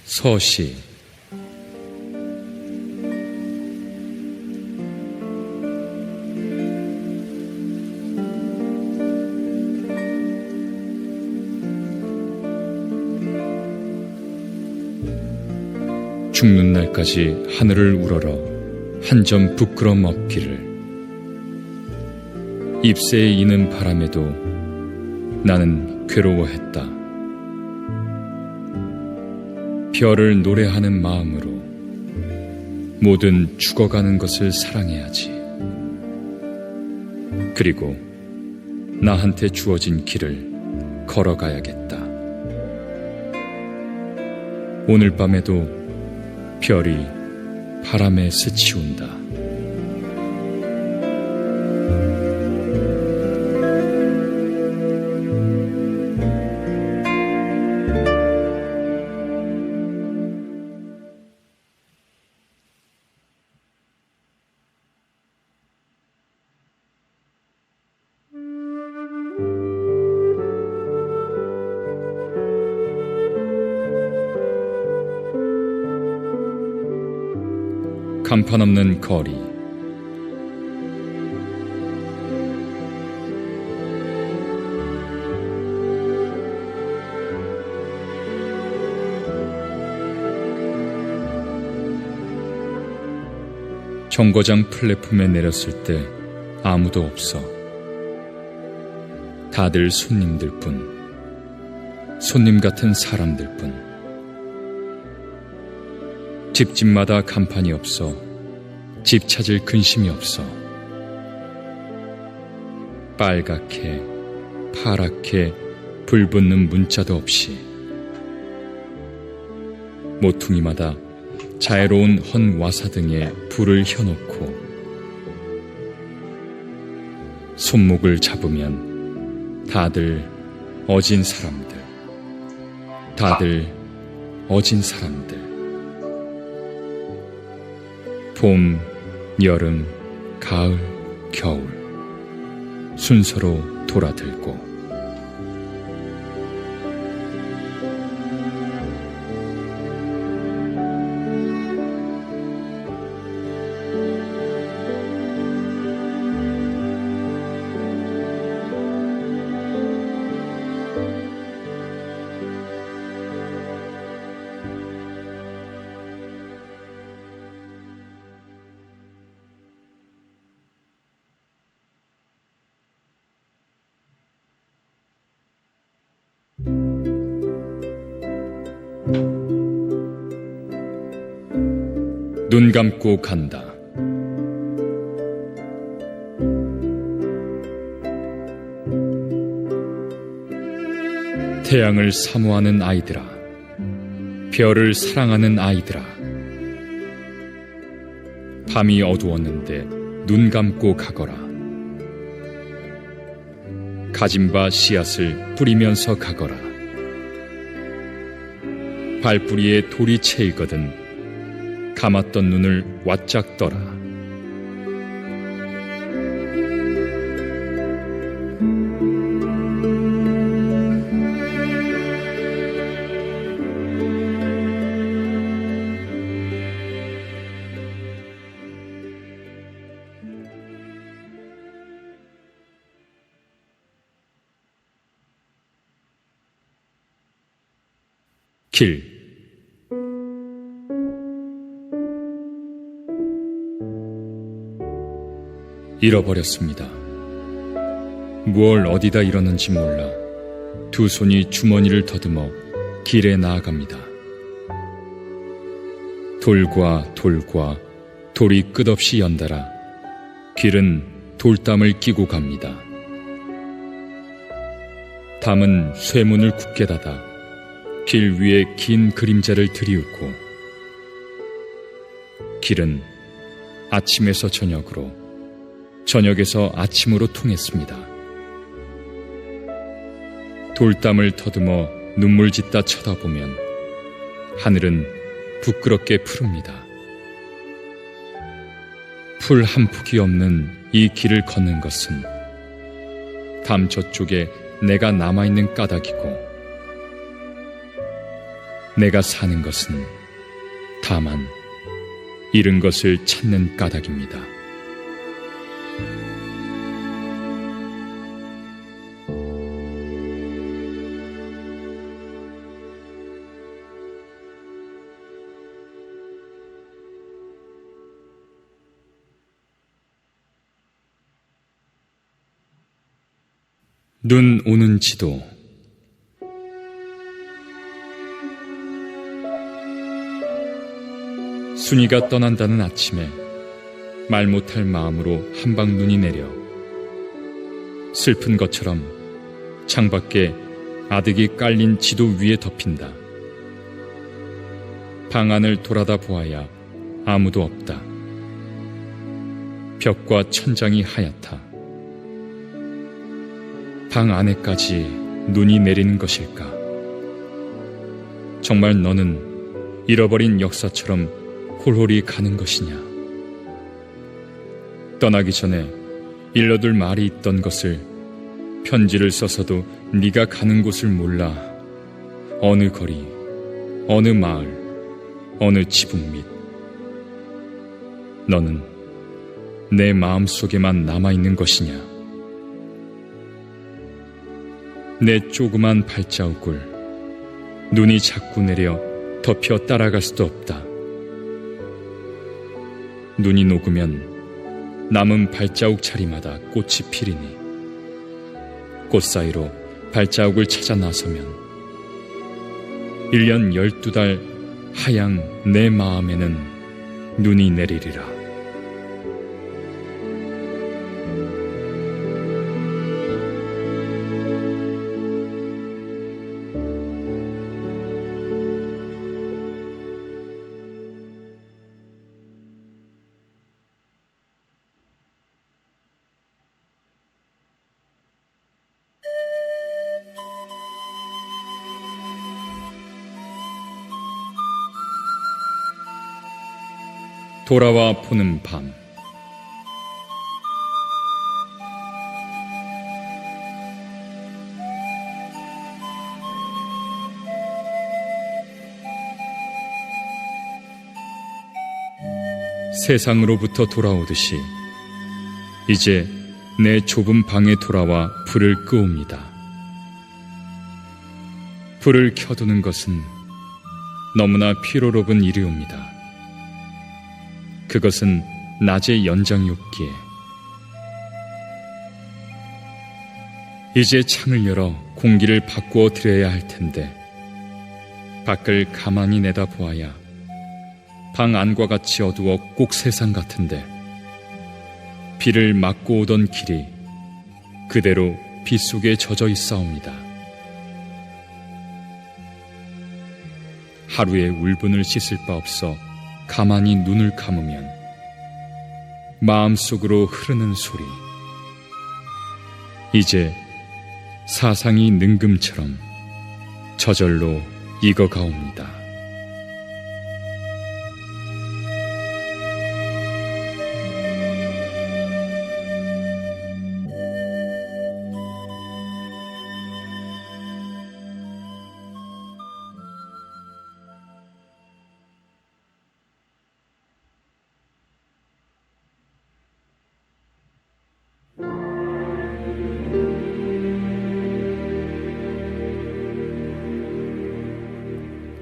서시. 죽는 날까지 하늘을 우러러 한 점 부끄럼 없기를. 잎새에 이는 바람에도 나는 괴로워했다. 별을 노래하는 마음으로 모든 죽어가는 것을 사랑해야지. 그리고 나한테 주어진 길을 걸어가야겠다. 오늘 밤에도 별이 바람에 스치운다. 간판 없는 거리. 정거장 플랫폼에 내렸을 때 아무도 없어. 다들 손님들 뿐. 손님 같은 사람들 뿐. 집집마다 간판이 없어. 집 찾을 근심이 없어. 빨갛게 파랗게 불 붙는 문자도 없이 모퉁이마다 자애로운 헌 와사등에 불을 켜놓고 손목을 잡으면 다들 어진 사람들, 다들 어진 사람들. 봄, 여름, 가을, 겨울 순서로 돌아들고. 눈 감고 간다. 태양을 사모하는 아이들아, 별을 사랑하는 아이들아, 밤이 어두웠는데 눈 감고 가거라. 가진 바 씨앗을 뿌리면서 가거라. 발뿌리에 돌이 채이거든 감았던 눈을 와짝 떠라. 길. 잃어버렸습니다. 무얼 어디다 잃었는지 몰라 두 손이 주머니를 더듬어 길에 나아갑니다. 돌과 돌과 돌이 끝없이 연달아 길은 돌담을 끼고 갑니다. 담은 쇠문을 굳게 닫아 길 위에 긴 그림자를 들이우고, 길은 아침에서 저녁으로, 저녁에서 아침으로 통했습니다. 돌담을 더듬어 눈물 짓다 쳐다보면 하늘은 부끄럽게 푸릅니다. 풀 한 폭이 없는 이 길을 걷는 것은 담 저쪽에 내가 남아있는 까닭이고, 내가 사는 것은 다만 잃은 것을 찾는 까닭입니다. 눈 오는 지도. 순이가 떠난다는 아침에 말 못할 마음으로 한방 눈이 내려 슬픈 것처럼 창밖에 아득이 깔린 지도 위에 덮인다. 방 안을 돌아다 보아야 아무도 없다. 벽과 천장이 하얗다. 방 안에까지 눈이 내리는 것일까? 정말 너는 잃어버린 역사처럼 홀홀이 가는 것이냐? 떠나기 전에 일러둘 말이 있던 것을 편지를 써서도 네가 가는 곳을 몰라 어느 거리, 어느 마을, 어느 지붕 밑 너는 내 마음속에만 남아있는 것이냐? 내 조그만 발자국을 눈이 자꾸 내려 덮여 따라갈 수도 없다. 눈이 녹으면 남은 발자국 자리마다 꽃이 피리니 꽃 사이로 발자국을 찾아 나서면 1년 12달 하양 내 마음에는 눈이 내리리라. 돌아와 보는 밤. 세상으로부터 돌아오듯이 이제 내 좁은 방에 돌아와 불을 끄옵니다. 불을 켜두는 것은 너무나 피로롭은 일이옵니다. 그것은 낮의 연장이었기에 이제 창을 열어 공기를 바꾸어 드려야 할 텐데 밖을 가만히 내다보아야 방 안과 같이 어두워 꼭 세상 같은데 비를 맞고 오던 길이 그대로 빗속에 젖어 있사옵니다. 하루의 울분을 씻을 바 없어 가만히 눈을 감으면 마음속으로 흐르는 소리, 이제 사상이 능금처럼 저절로 익어가옵니다.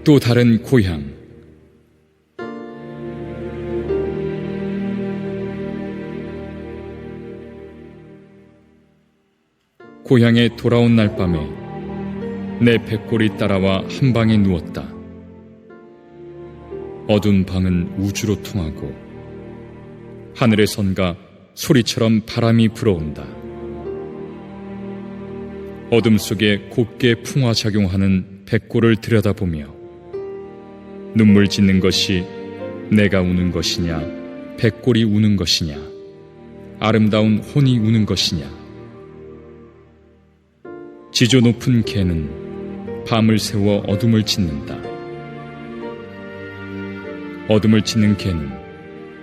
또 다른 고향. 고향에 돌아온 날 밤에 내 백골이 따라와 한 방에 누웠다. 어두운 방은 우주로 통하고 하늘의 선가 소리처럼 바람이 불어온다. 어둠 속에 곱게 풍화작용하는 백골을 들여다보며 눈물 짓는 것이 내가 우는 것이냐, 백골이 우는 것이냐, 아름다운 혼이 우는 것이냐. 지조 높은 개는 밤을 새워 어둠을 짓는다. 어둠을 짓는 개는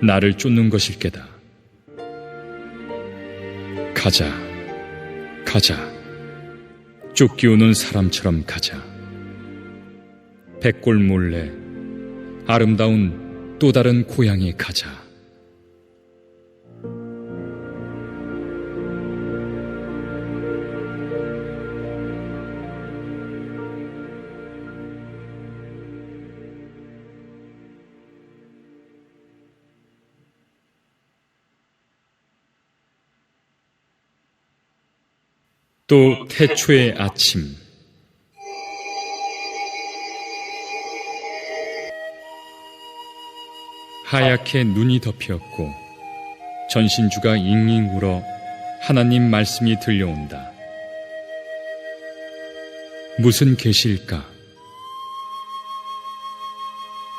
나를 쫓는 것일 게다. 가자, 가자. 쫓기오는 사람처럼 가자. 백골 몰래 아름다운 또 다른 고향에 가자. 또 태초의 아침, 하얗게 눈이 덮였고 전신주가 잉잉 울어 하나님 말씀이 들려온다. 무슨 계시일까?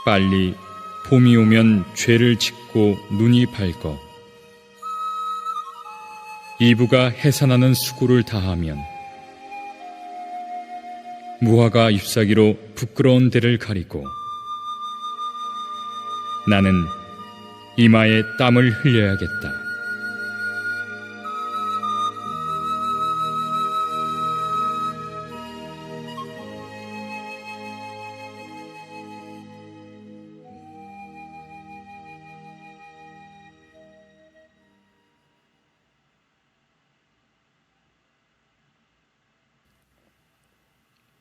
빨리 봄이 오면 죄를 짓고 눈이 밝어 이브가 해산하는 수고를 다하면 무화과 잎사귀로 부끄러운 데를 가리고 나는 이마에 땀을 흘려야겠다.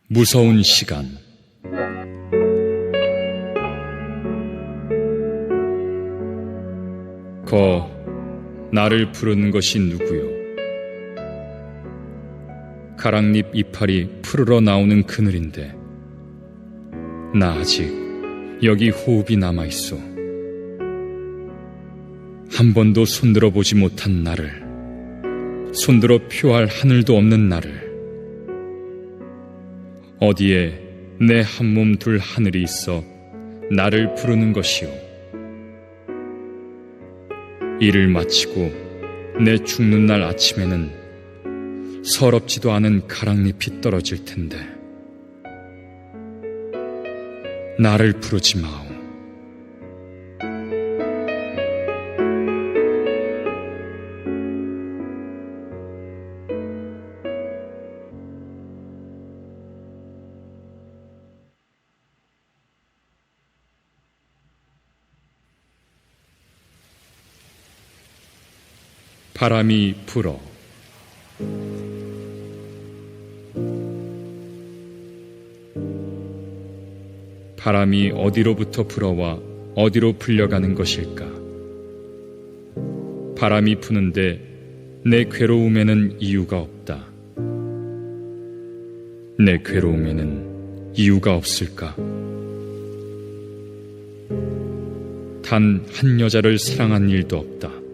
무서운 시간. 나를 부르는 것이 누구요? 가랑잎 이파리 푸르러 나오는 그늘인데 나 아직 여기 호흡이 남아있어. 한 번도 손들어 보지 못한 나를, 손들어 표할 하늘도 없는 나를, 어디에 내 한 몸 둘 하늘이 있어 나를 부르는 것이요. 일을 마치고 내 죽는 날 아침에는 서럽지도 않은 가랑잎이 떨어질 텐데 나를 부르지 마오. 바람이 불어. 바람이 어디로부터 불어와 어디로 불려가는 것일까? 바람이 부는데 내 괴로움에는 이유가 없다. 내 괴로움에는 이유가 없을까? 단 한 여자를 사랑한 일도 없다.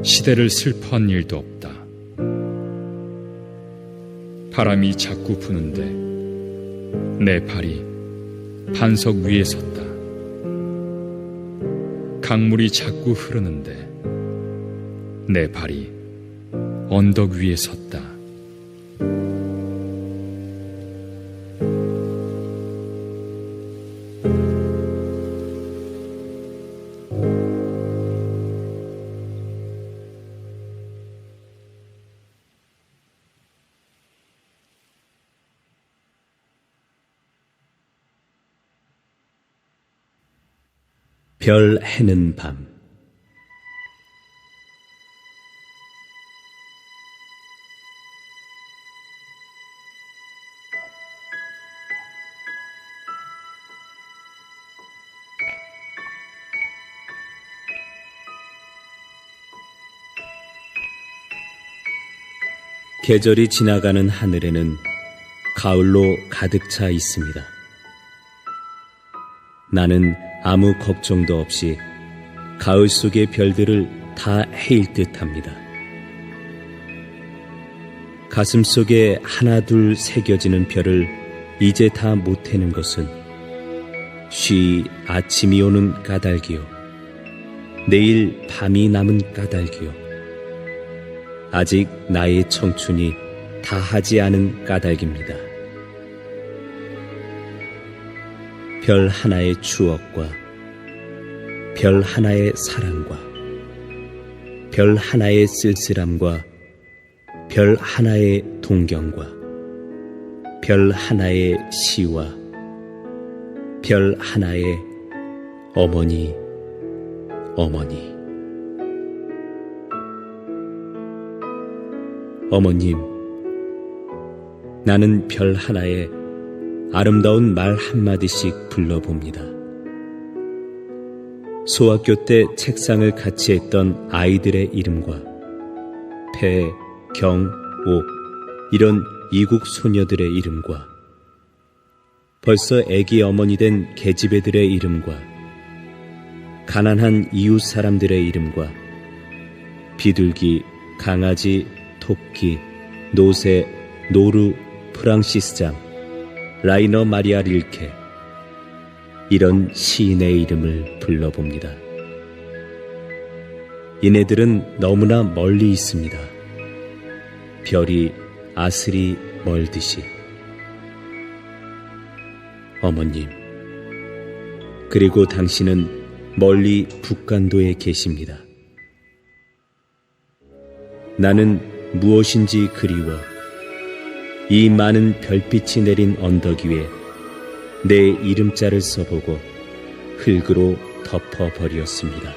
시대를 슬퍼한 일도 없다. 바람이 자꾸 부는데 내 발이 반석 위에 섰다. 강물이 자꾸 흐르는데 내 발이 언덕 위에 섰다. 별 해는 밤. 계절이 지나가는 하늘에는 가을로 가득 차 있습니다. 나는 아무 걱정도 없이 가을 속의 별들을 다 헤일 듯합니다. 가슴 속에 하나 둘 새겨지는 별을 이제 다 못 해는 것은 쉬 아침이 오는 까닭이요, 내일 밤이 남은 까닭이요, 아직 나의 청춘이 다하지 않은 까닭입니다. 별 하나의 추억과 별 하나의 사랑과 별 하나의 쓸쓸함과 별 하나의 동경과 별 하나의 시와 별 하나의 어머니, 어머니. 어머님, 나는 별 하나에 아름다운 말 한마디씩 불러봅니다. 소학교 때 책상을 같이 했던 아이들의 이름과 배, 경, 옥 이런 이국 소녀들의 이름과 벌써 애기 어머니 된 계집애들의 이름과 가난한 이웃 사람들의 이름과 비둘기, 강아지, 토끼, 노새, 노루, 프랑시스장, 라이너 마리아 릴케 이런 시인의 이름을 불러봅니다. 이네들은 너무나 멀리 있습니다. 별이 아슬이 멀듯이. 어머님, 그리고 당신은 멀리 북간도에 계십니다. 나는 무엇인지 그리워 이 많은 별빛이 내린 언덕 위에 내 이름자를 써보고 흙으로 덮어버렸습니다.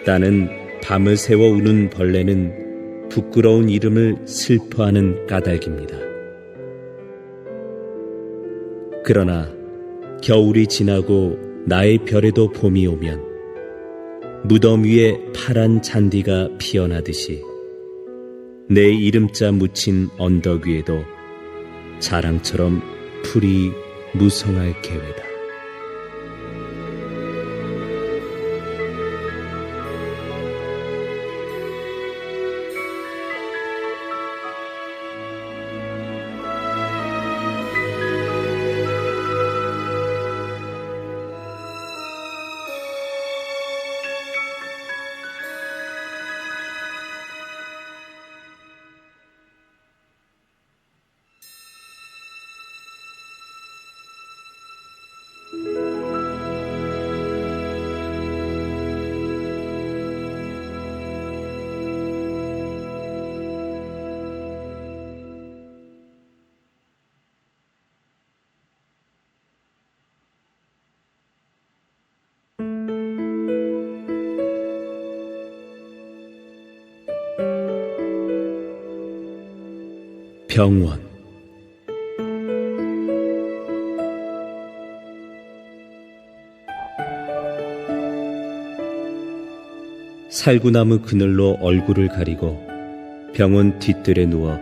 나는 밤을 새워 우는 벌레는 부끄러운 이름을 슬퍼하는 까닭입니다. 그러나 겨울이 지나고 나의 별에도 봄이 오면 무덤 위에 파란 잔디가 피어나듯이 내 이름자 묻힌 언덕 위에도 자랑처럼 풀이 무성할 계획이다. 병원. 살구나무 그늘로 얼굴을 가리고 병원 뒤뜰에 누워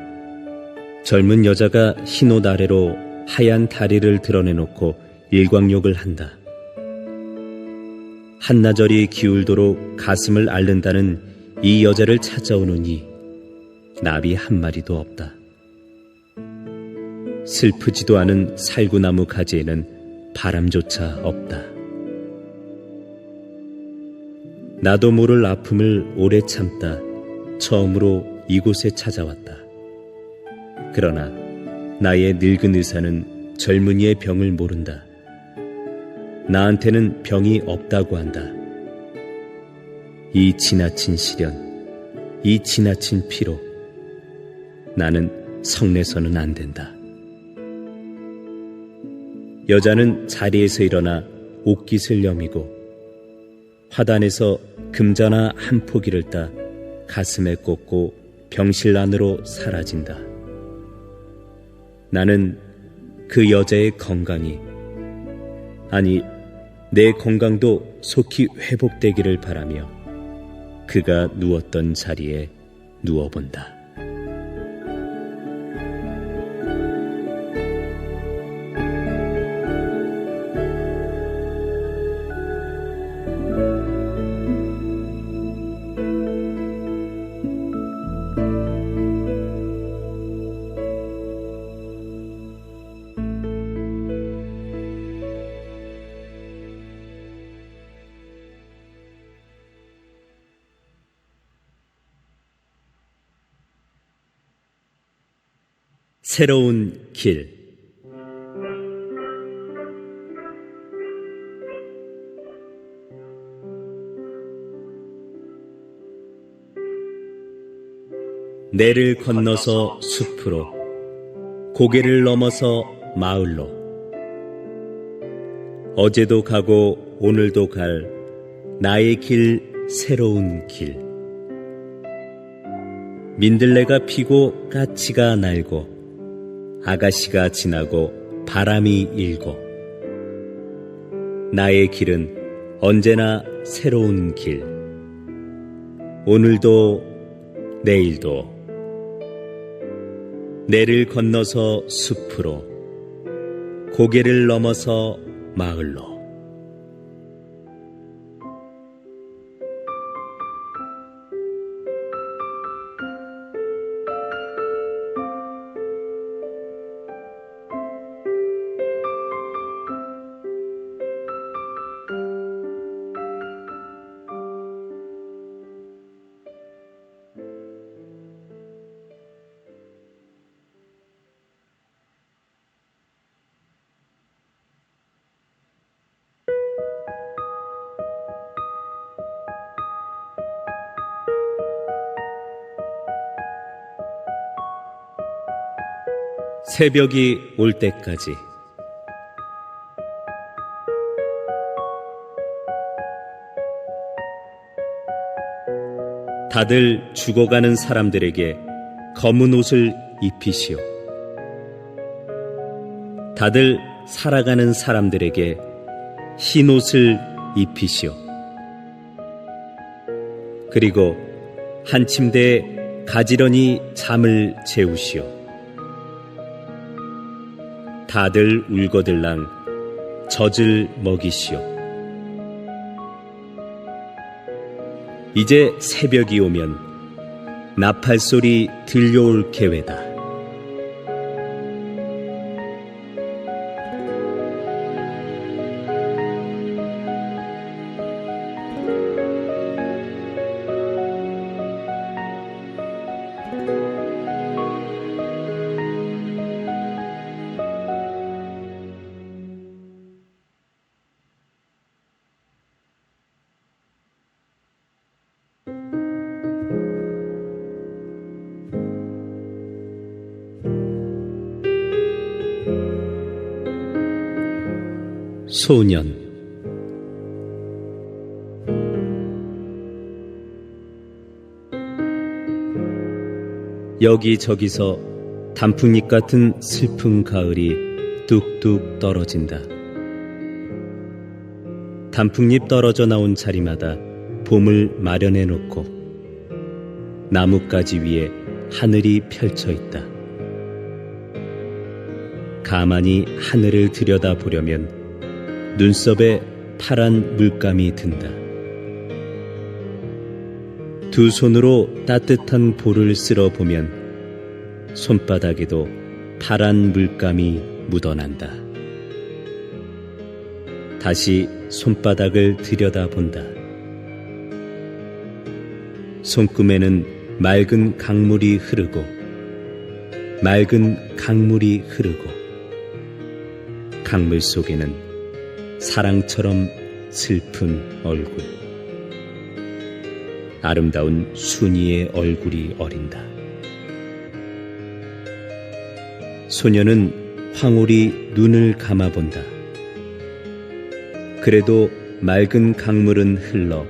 젊은 여자가 흰옷 아래로 하얀 다리를 드러내놓고 일광욕을 한다. 한나절이 기울도록 가슴을 앓는다는 이 여자를 찾아오느니 나비 한 마리도 없다. 슬프지도 않은 살구나무 가지에는 바람조차 없다. 나도 모를 아픔을 오래 참다 처음으로 이곳에 찾아왔다. 그러나 나의 늙은 의사는 젊은이의 병을 모른다. 나한테는 병이 없다고 한다. 이 지나친 시련, 이 지나친 피로 나는 성내서는 안 된다. 여자는 자리에서 일어나 옷깃을 여미고 화단에서 금전화 한 포기를 따 가슴에 꽂고 병실 안으로 사라진다. 나는 그 여자의 건강이, 아니 내 건강도 속히 회복되기를 바라며 그가 누웠던 자리에 누워본다. 새로운 길. 내를 건너서 숲으로, 고개를 넘어서 마을로, 어제도 가고 오늘도 갈 나의 길 새로운 길. 민들레가 피고 까치가 날고 아가씨가 지나고 바람이 일고 나의 길은 언제나 새로운 길. 오늘도 내일도 내를 건너서 숲으로 고개를 넘어서 마을로. 새벽이 올 때까지. 다들 죽어가는 사람들에게 검은 옷을 입히시오. 다들 살아가는 사람들에게 흰 옷을 입히시오. 그리고 한 침대에 가지런히 잠을 재우시오. 다들 울거들랑 젖을 먹이시오. 이제 새벽이 오면 나팔 소리 들려올 계회다. 소년. 여기저기서 단풍잎 같은 슬픈 가을이 뚝뚝 떨어진다. 단풍잎 떨어져 나온 자리마다 봄을 마련해 놓고 나뭇가지 위에 하늘이 펼쳐 있다. 가만히 하늘을 들여다보려면 눈썹에 파란 물감이 든다. 두 손으로 따뜻한 볼을 쓸어보면 손바닥에도 파란 물감이 묻어난다. 다시 손바닥을 들여다본다. 손금에는 맑은 강물이 흐르고 맑은 강물이 흐르고 강물 속에는 사랑처럼 슬픈 얼굴. 아름다운 순이의 얼굴이 어린다. 소녀는 황홀히 눈을 감아본다. 그래도 맑은 강물은 흘러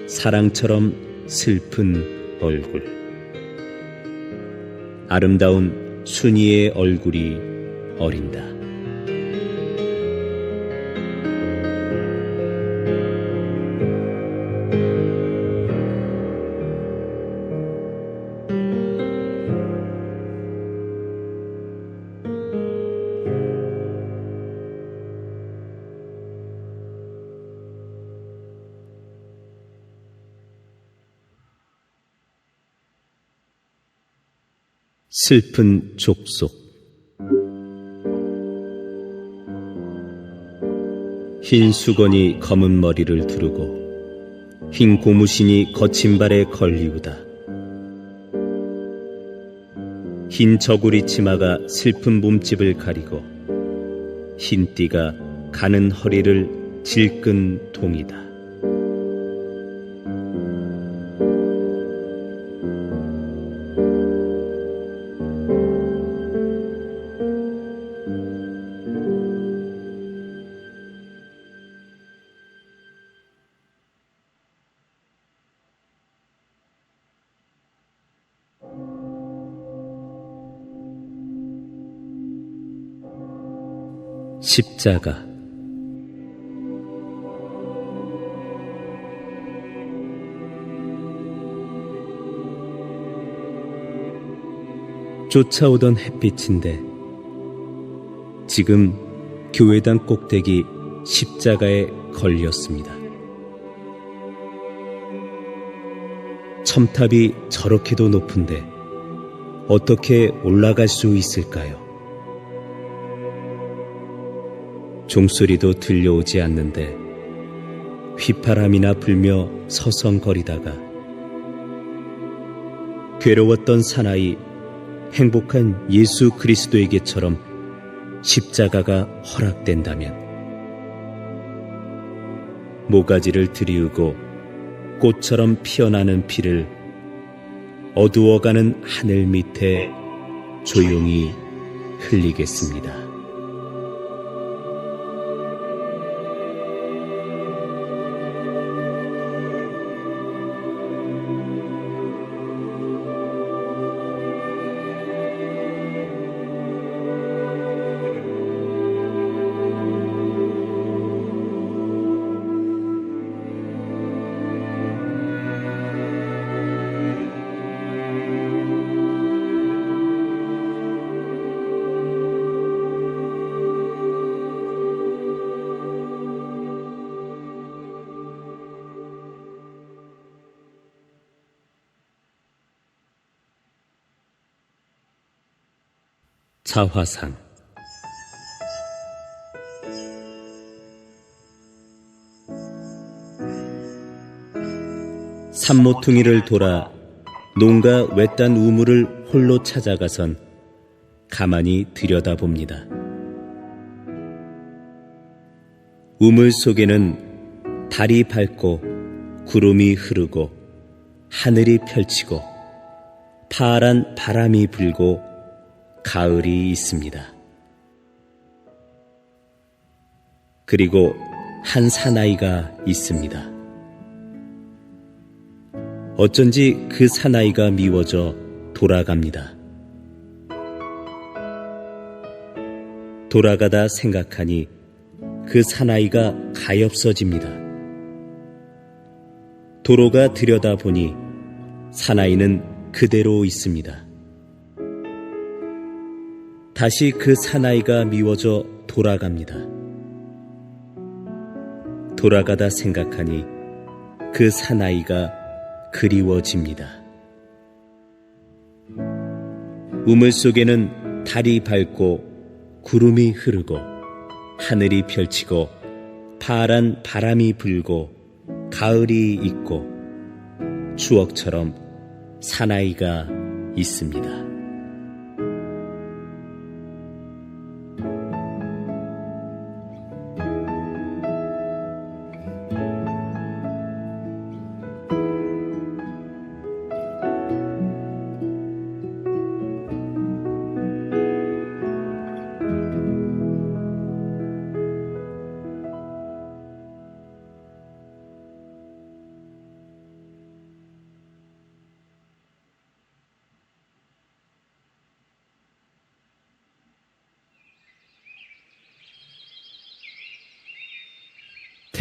사랑처럼 슬픈 얼굴. 아름다운 순이의 얼굴이 어린다. 슬픈 족속. 흰 수건이 검은 머리를 두르고 흰 고무신이 거친 발에 걸리우다. 흰 저고리 치마가 슬픈 몸집을 가리고 흰 띠가 가는 허리를 질끈 동이다. 십자가. 쫓아오던 햇빛인데 지금 교회당 꼭대기 십자가에 걸렸습니다. 첨탑이 저렇게도 높은데 어떻게 올라갈 수 있을까요? 종소리도 들려오지 않는데 휘파람이나 불며 서성거리다가 괴로웠던 사나이 행복한 예수 그리스도에게처럼 십자가가 허락된다면 모가지를 들이우고 꽃처럼 피어나는 피를 어두워가는 하늘 밑에 조용히 흘리겠습니다. 자화상. 산모퉁이를 돌아 농가 외딴 우물을 홀로 찾아가선 가만히 들여다봅니다. 우물 속에는 달이 밝고 구름이 흐르고 하늘이 펼치고 파란 바람이 불고 가을이 있습니다. 그리고 한 사나이가 있습니다. 어쩐지 그 사나이가 미워져 돌아갑니다. 돌아가다 생각하니 그 사나이가 가엾어집니다. 도로가 들여다보니 사나이는 그대로 있습니다. 다시 그 사나이가 미워져 돌아갑니다. 돌아가다 생각하니 그 사나이가 그리워집니다. 우물 속에는 달이 밝고 구름이 흐르고 하늘이 펼치고 파란 바람이 불고 가을이 있고 추억처럼 사나이가 있습니다.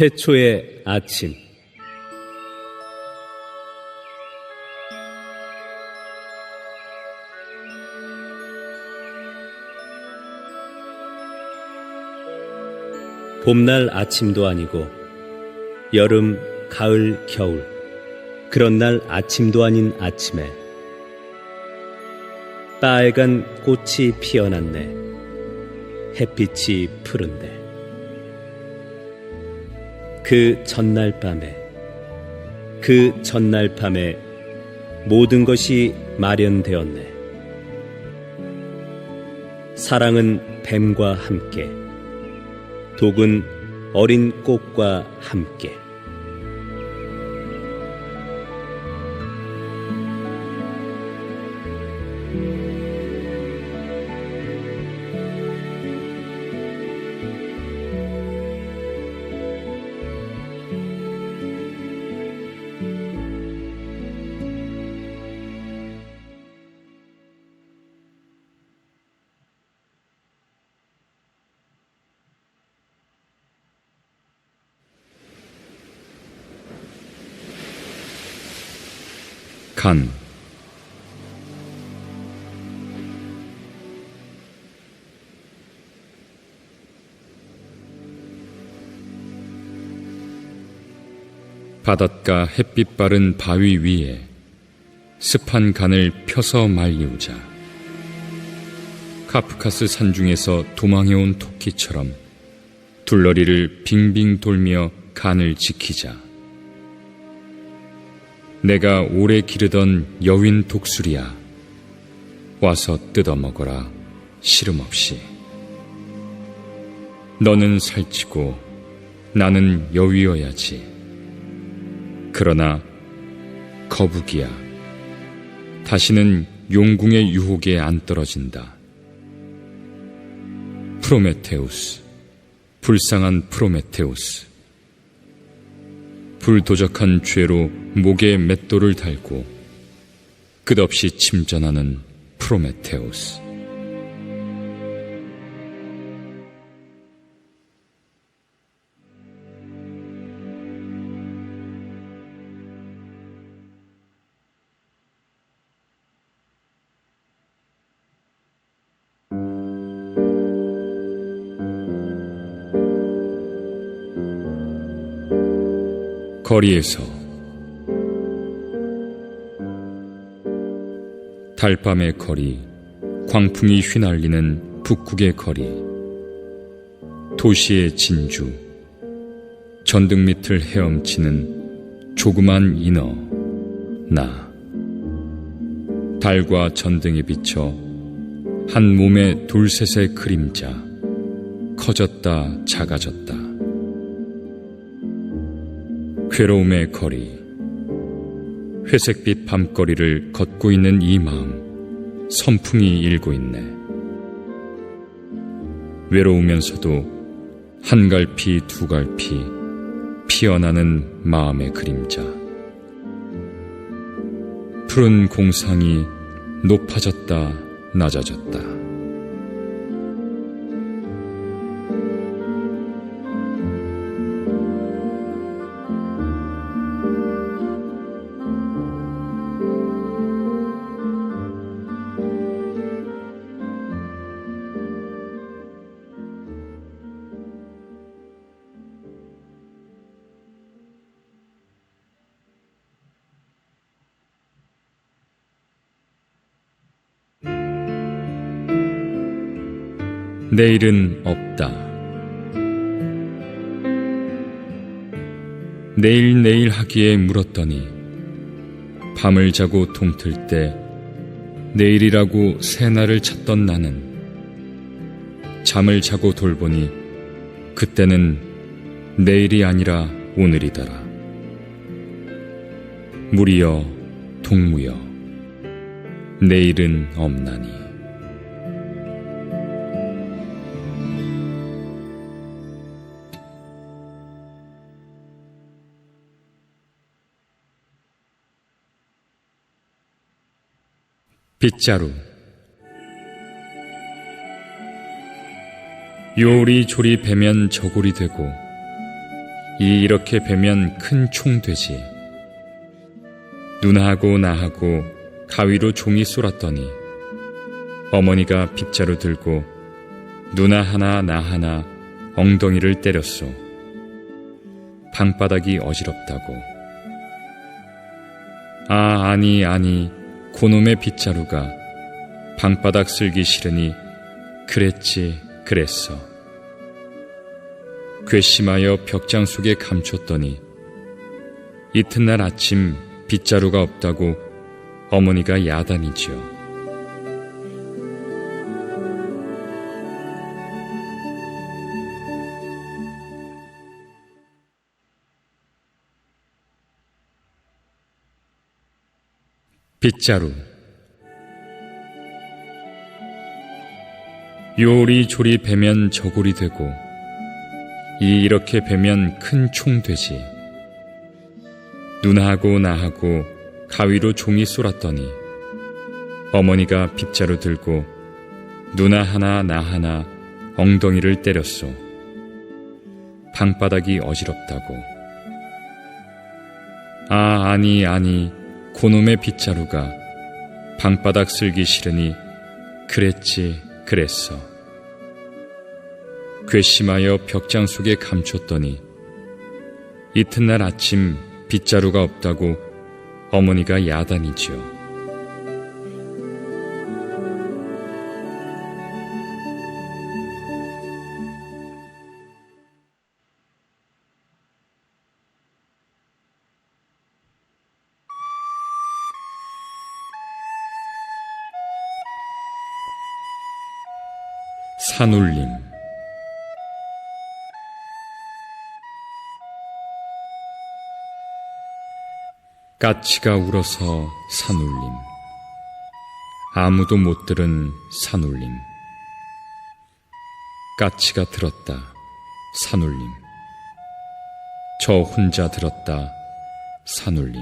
태초의 아침. 봄날 아침도 아니고 여름, 가을, 겨울 그런 날 아침도 아닌 아침에 빨간 꽃이 피어났네. 햇빛이 푸른데 그 전날 밤에 모든 것이 마련되었네. 사랑은 뱀과 함께, 독은 어린 꽃과 함께. 간. 바닷가 햇빛 바른 바위 위에 습한 간을 펴서 말리우자. 카프카스 산중에서 도망해온 토끼처럼 둘러리를 빙빙 돌며 간을 지키자. 내가 오래 기르던 여윈 독수리야, 와서 뜯어먹어라 시름없이. 너는 살찌고 나는 여위어야지. 그러나 거북이야, 다시는 용궁의 유혹에 안 떨어진다. 프로메테우스, 불쌍한 프로메테우스. 불도적한 죄로 목에 맷돌을 달고 끝없이 침전하는 프로메테우스. 거리에서 달밤의 거리, 광풍이 휘날리는 북극의 거리, 도시의 진주, 전등 밑을 헤엄치는 조그만 인어, 나. 달과 전등에 비쳐 한 몸의 둘셋의 그림자, 커졌다 작아졌다. 괴로움의 거리, 회색빛 밤거리를 걷고 있는 이 마음, 선풍이 일고 있네. 외로우면서도 한 갈피 두 갈피 피어나는 마음의 그림자. 푸른 공상이 높아졌다 낮아졌다. 내일은 없다. 내일 하기에 물었더니 밤을 자고 동틀 때 내일이라고 새날을 찾던 나는 잠을 자고 돌보니 그때는 내일이 아니라 오늘이더라. 무리여 동무여, 내일은 없나니. 빗자루. 요리조리 베면 저골이 되고 이렇게 베면 큰 총 되지. 누나하고 나하고 가위로 종이 쏠았더니 어머니가 빗자루 들고 누나 하나 나 하나 엉덩이를 때렸소. 방바닥이 어지럽다고. 아니 고놈의 빗자루가 방바닥 쓸기 싫으니 그랬어. 괘씸하여 벽장 속에 감췄더니 이튿날 아침 빗자루가 없다고 어머니가 야단이지요. 빗자루. 요리조리 베면 저골이 되고 이렇게 베면 큰 총 되지. 누나하고 나하고 가위로 종이 쏠았더니 어머니가 빗자루 들고 누나 하나 나 하나 엉덩이를 때렸소. 방바닥이 어지럽다고. 아니 고놈의 빗자루가 방바닥 쓸기 싫으니 그랬지 그랬어. 괘씸하여 벽장 속에 감췄더니 이튿날 아침 빗자루가 없다고 어머니가 야단이지요. 산울림. 까치가 울어서 산울림. 아무도 못 들은 산울림. 까치가 들었다 산울림. 저 혼자 들었다 산울림.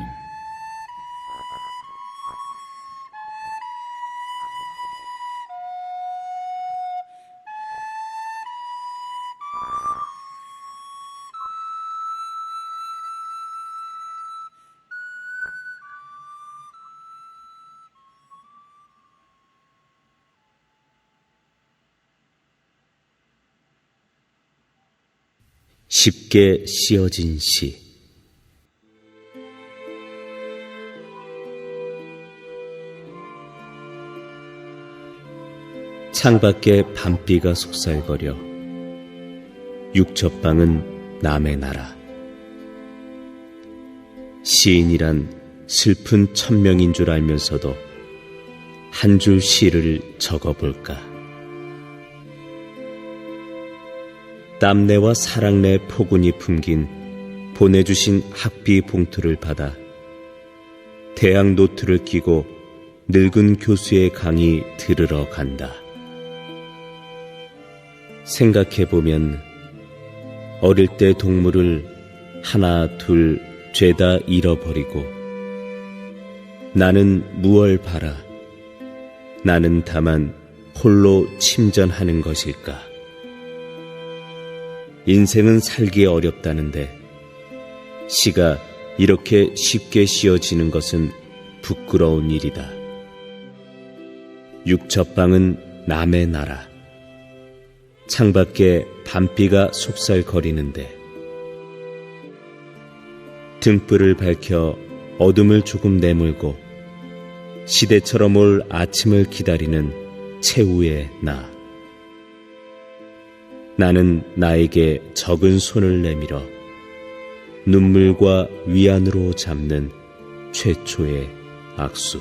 쉽게 씌어진 시. 창밖에 밤비가 속살거려 육첩방은 남의 나라. 시인이란 슬픈 천명인 줄 알면서도 한 줄 시를 적어볼까. 땀내와 사랑내 포근이 품긴 보내주신 학비 봉투를 받아 대학 노트를 끼고 늙은 교수의 강의 들으러 간다. 생각해보면 어릴 때 동물을 하나 둘 죄다 잃어버리고 나는 무얼 바라 나는 다만 홀로 침전하는 것일까. 인생은 살기 어렵다는데 시가 이렇게 쉽게 씌어지는 것은 부끄러운 일이다. 육첩방은 남의 나라. 창밖에 밤비가 속살거리는데 등불을 밝혀 어둠을 조금 내몰고 시대처럼 올 아침을 기다리는 최후의 나. 나는 나에게 적은 손을 내밀어 눈물과 위안으로 잡는 최초의 악수.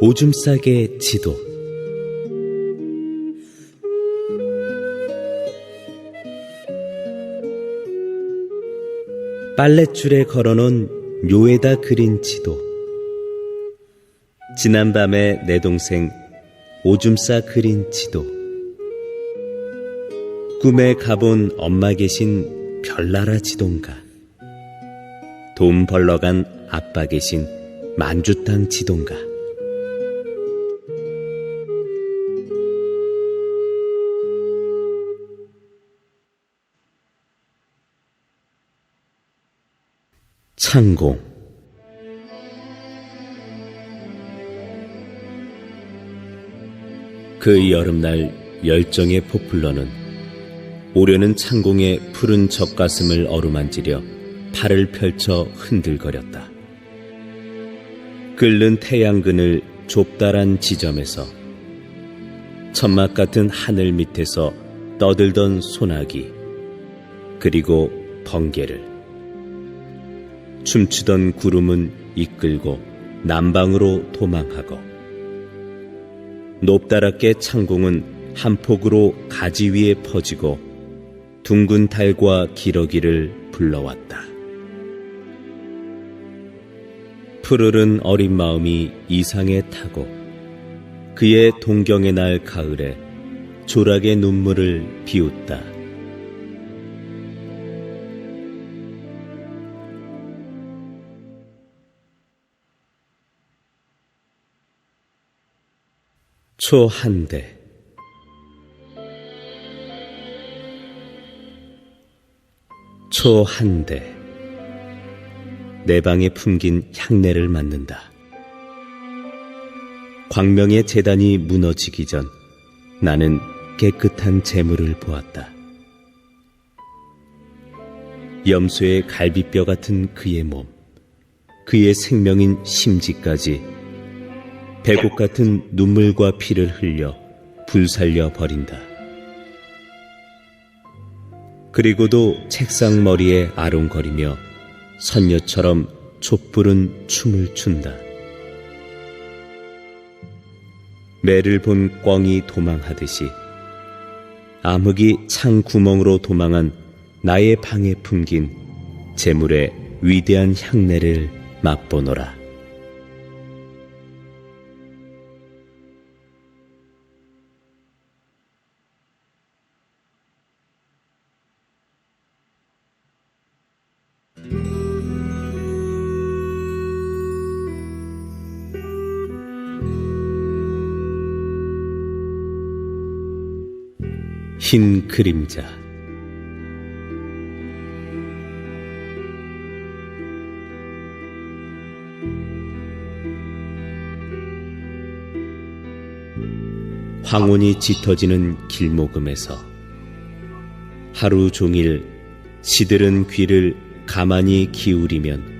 오줌 싸개 지도. 빨랫줄에 걸어놓은 묘에다 그린 지도. 지난밤에 내 동생 오줌 싸 그린 지도. 꿈에 가본 엄마 계신 별나라 지도인가. 돈 벌러 간 아빠 계신 만주 땅 지도인가. 창공. 그 여름날 열정의 포플러는 오려는 창공의 푸른 젖가슴을 어루만지려 팔을 펼쳐 흔들거렸다. 끓는 태양근을 좁다란 지점에서 천막 같은 하늘 밑에서 떠들던 소나기, 그리고 번개를 춤추던 구름은 이끌고 남방으로 도망하고 높다랗게 창공은 한 폭으로 가지 위에 퍼지고 둥근 달과 기러기를 불러왔다. 푸르른 어린 마음이 이상에 타고 그의 동경의 날 가을에 조락의 눈물을 비웃다. 초 한 대. 초 한 대. 내 방에 품긴 향내를 맡는다. 광명의 재단이 무너지기 전 나는 깨끗한 재물을 보았다. 염소의 갈비뼈 같은 그의 몸, 그의 생명인 심지까지 배곡 같은 눈물과 피를 흘려 불살려 버린다. 그리고도 책상 머리에 아롱거리며 선녀처럼 촛불은 춤을 춘다. 매를 본 꿩이 도망하듯이 암흑이 창 구멍으로 도망한 나의 방에 품긴 재물의 위대한 향내를 맛보노라. 흰 그림자. 황혼이 짙어지는 길목음에서 하루 종일 시들은 귀를 가만히 기울이면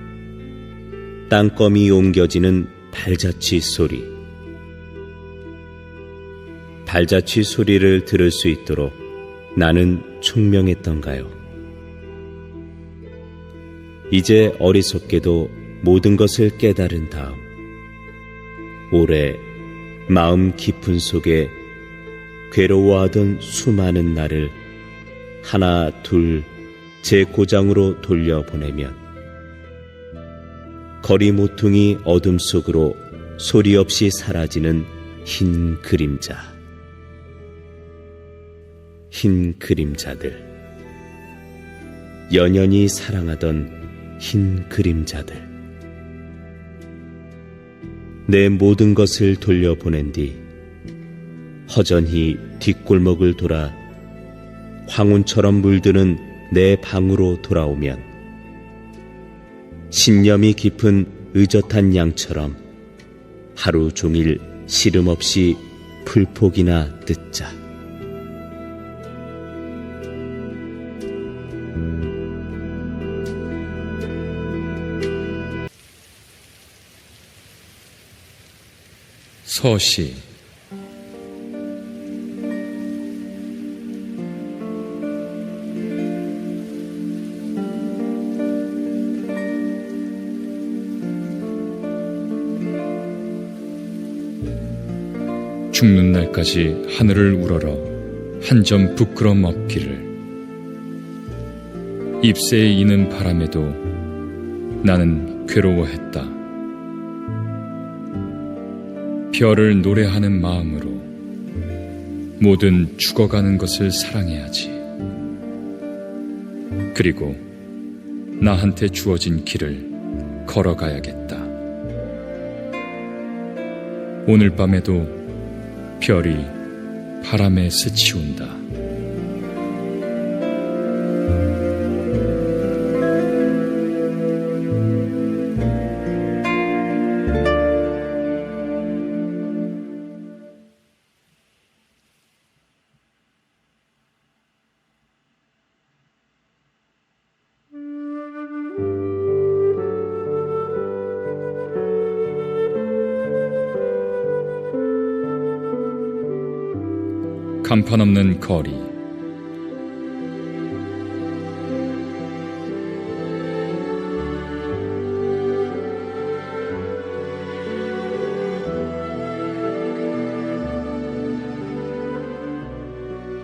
땅거미 옮겨지는 발자취 소리. 발자취 소리를 들을 수 있도록 나는 총명했던가요? 이제 어리석게도 모든 것을 깨달은 다음 오래 마음 깊은 속에 괴로워하던 수많은 날을 하나 둘 제 고장으로 돌려보내면 거리 모퉁이 어둠 속으로 소리 없이 사라지는 흰 그림자. 흰 그림자들. 연연히 사랑하던 흰 그림자들. 내 모든 것을 돌려보낸 뒤 허전히 뒷골목을 돌아 황혼처럼 물드는 내 방으로 돌아오면 신념이 깊은 의젓한 양처럼 하루 종일 시름 없이 풀폭이나 뜯자. 서시. 죽는 날까지 하늘을 우러러 한 점 부끄럼 없기를. 잎새에 이는 바람에도 나는 괴로워했다. 별을 노래하는 마음으로 모든 죽어가는 것을 사랑해야지. 그리고 나한테 주어진 길을 걸어가야겠다. 오늘 밤에도 별이 바람에 스치운다. 간판 없는 거리.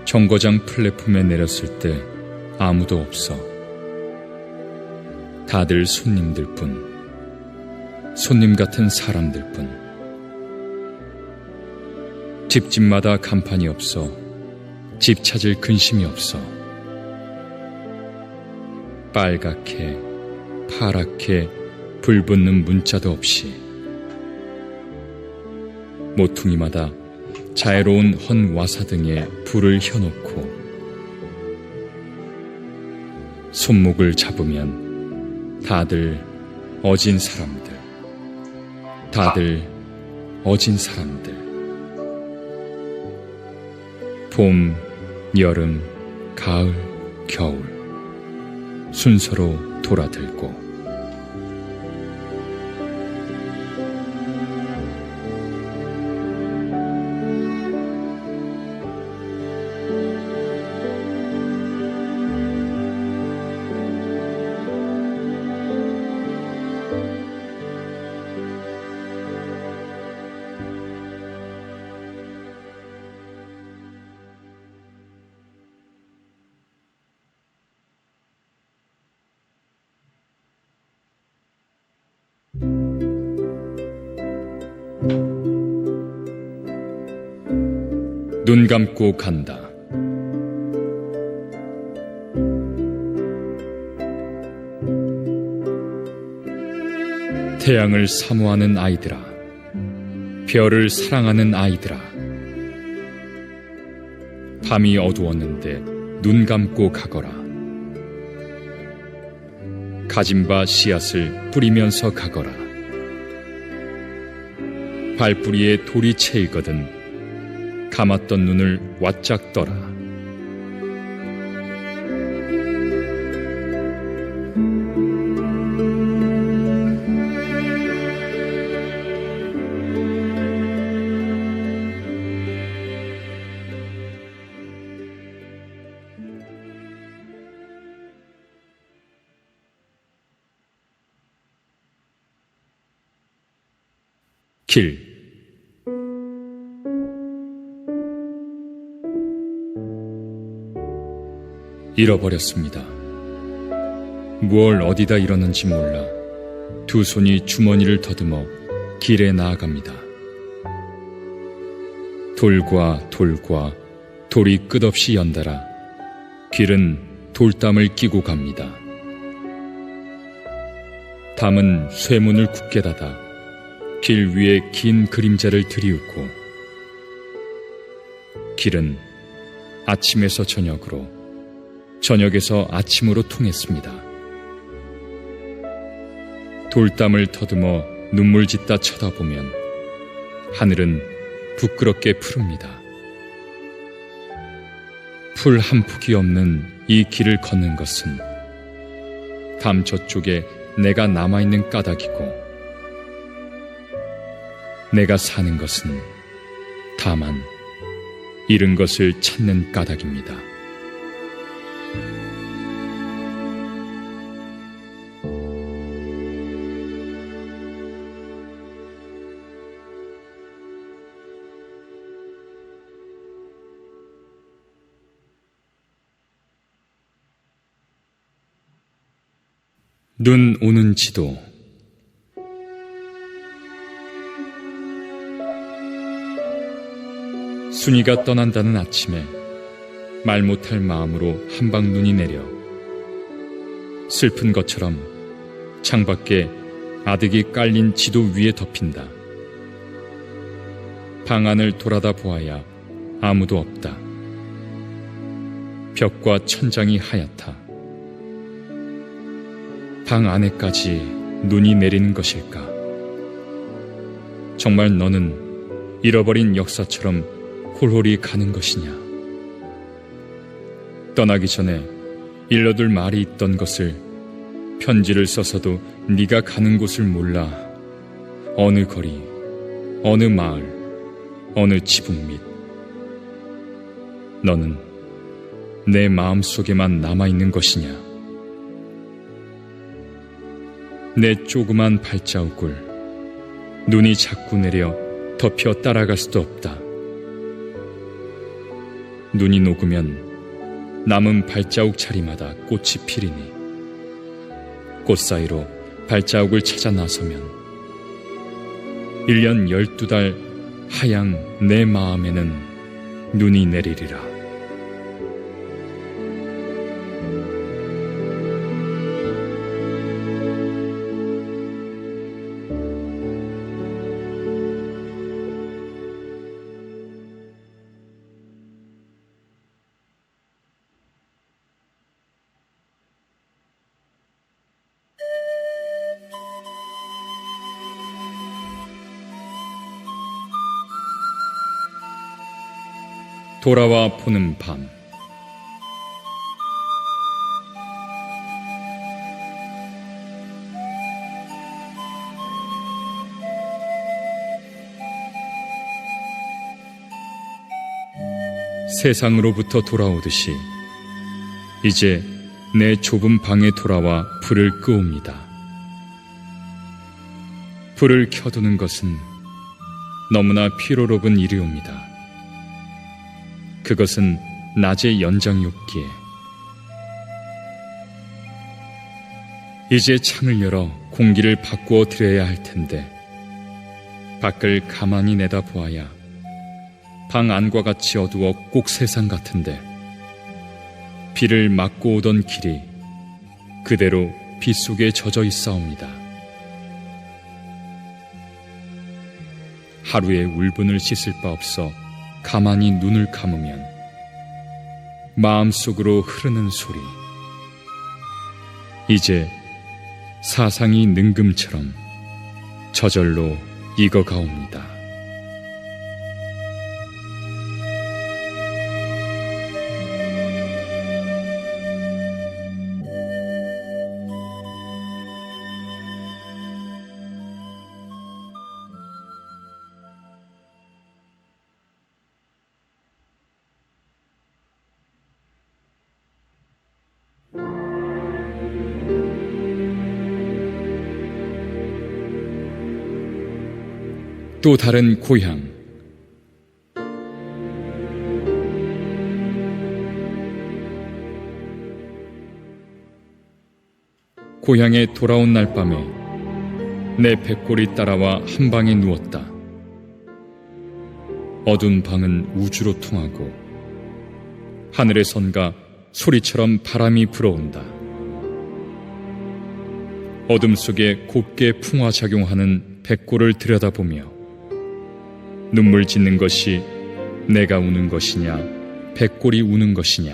정거장 플랫폼에 내렸을 때 아무도 없어. 다들 손님들 뿐. 손님 같은 사람들 뿐. 집집마다 간판이 없어 집 찾을 근심이 없어. 빨갛게 파랗게 불붙는 문자도 없이 모퉁이마다 자애로운 헌 와사등에 불을 켜놓고 손목을 잡으면 다들 어진 사람들, 다들 어진 사람들. 봄, 여름, 가을, 겨울 순서로 돌아들고 눈 감고 간다. 태양을 사모하는 아이들아, 별을 사랑하는 아이들아, 밤이 어두웠는데 눈 감고 가거라. 가진 바 씨앗을 뿌리면서 가거라. 발뿌리에 돌이 채이거든 감았던 눈을 와짝 떠라. 길. 잃어버렸습니다. 무얼 어디다 잃었는지 몰라 두 손이 주머니를 더듬어 길에 나아갑니다. 돌과 돌과 돌이 끝없이 연달아 길은 돌담을 끼고 갑니다. 담은 쇠문을 굳게 닫아 길 위에 긴 그림자를 들이우고 길은 아침에서 저녁으로 저녁에서 아침으로 통했습니다. 돌담을 더듬어 눈물 짓다 쳐다보면 하늘은 부끄럽게 푸릅니다. 풀 한 폭이 없는 이 길을 걷는 것은 담 저쪽에 내가 남아있는 까닭이고 내가 사는 것은 다만 잃은 것을 찾는 까닭입니다. 눈 오는 지도. 순이가 떠난다는 아침에 말 못할 마음으로 한방 눈이 내려 슬픈 것처럼 창밖에 아득이 깔린 지도 위에 덮인다. 방 안을 돌아다 보아야 아무도 없다. 벽과 천장이 하얗다. 방 안에까지 눈이 내리는 것일까? 정말 너는 잃어버린 역사처럼 홀홀이 가는 것이냐? 떠나기 전에 일러둘 말이 있던 것을 편지를 써서도 네가 가는 곳을 몰라 어느 거리, 어느 마을, 어느 지붕 밑 너는 내 마음속에만 남아있는 것이냐? 내 조그만 발자국을 눈이 자꾸 내려 덮여 따라갈 수도 없다. 눈이 녹으면 남은 발자국 자리마다 꽃이 피리니 꽃 사이로 발자국을 찾아 나서면 1년 12달 하양 내 마음에는 눈이 내리리라. 돌아와 보는 밤. 세상으로부터 돌아오듯이 이제 내 좁은 방에 돌아와 불을 끄옵니다. 불을 켜두는 것은 너무나 피로롭은 일이옵니다. 그것은 낮의 연장이옵기에 이제 창을 열어 공기를 바꾸어 드려야 할 텐데 밖을 가만히 내다보아야 방 안과 같이 어두워 꼭 세상 같은데 비를 맞고 오던 길이 그대로 비 속에 젖어 있사옵니다. 하루의 울분을 씻을 바 없어 가만히 눈을 감으면 마음속으로 흐르는 소리, 이제 사상이 능금처럼 저절로 익어가옵니다. 또 다른 고향. 고향에 돌아온 날 밤에 내 백골이 따라와 한 방에 누웠다. 어두운 방은 우주로 통하고 하늘의 선가 소리처럼 바람이 불어온다. 어둠 속에 곱게 풍화작용하는 백골을 들여다보며 눈물 짓는 것이 내가 우는 것이냐, 백골이 우는 것이냐,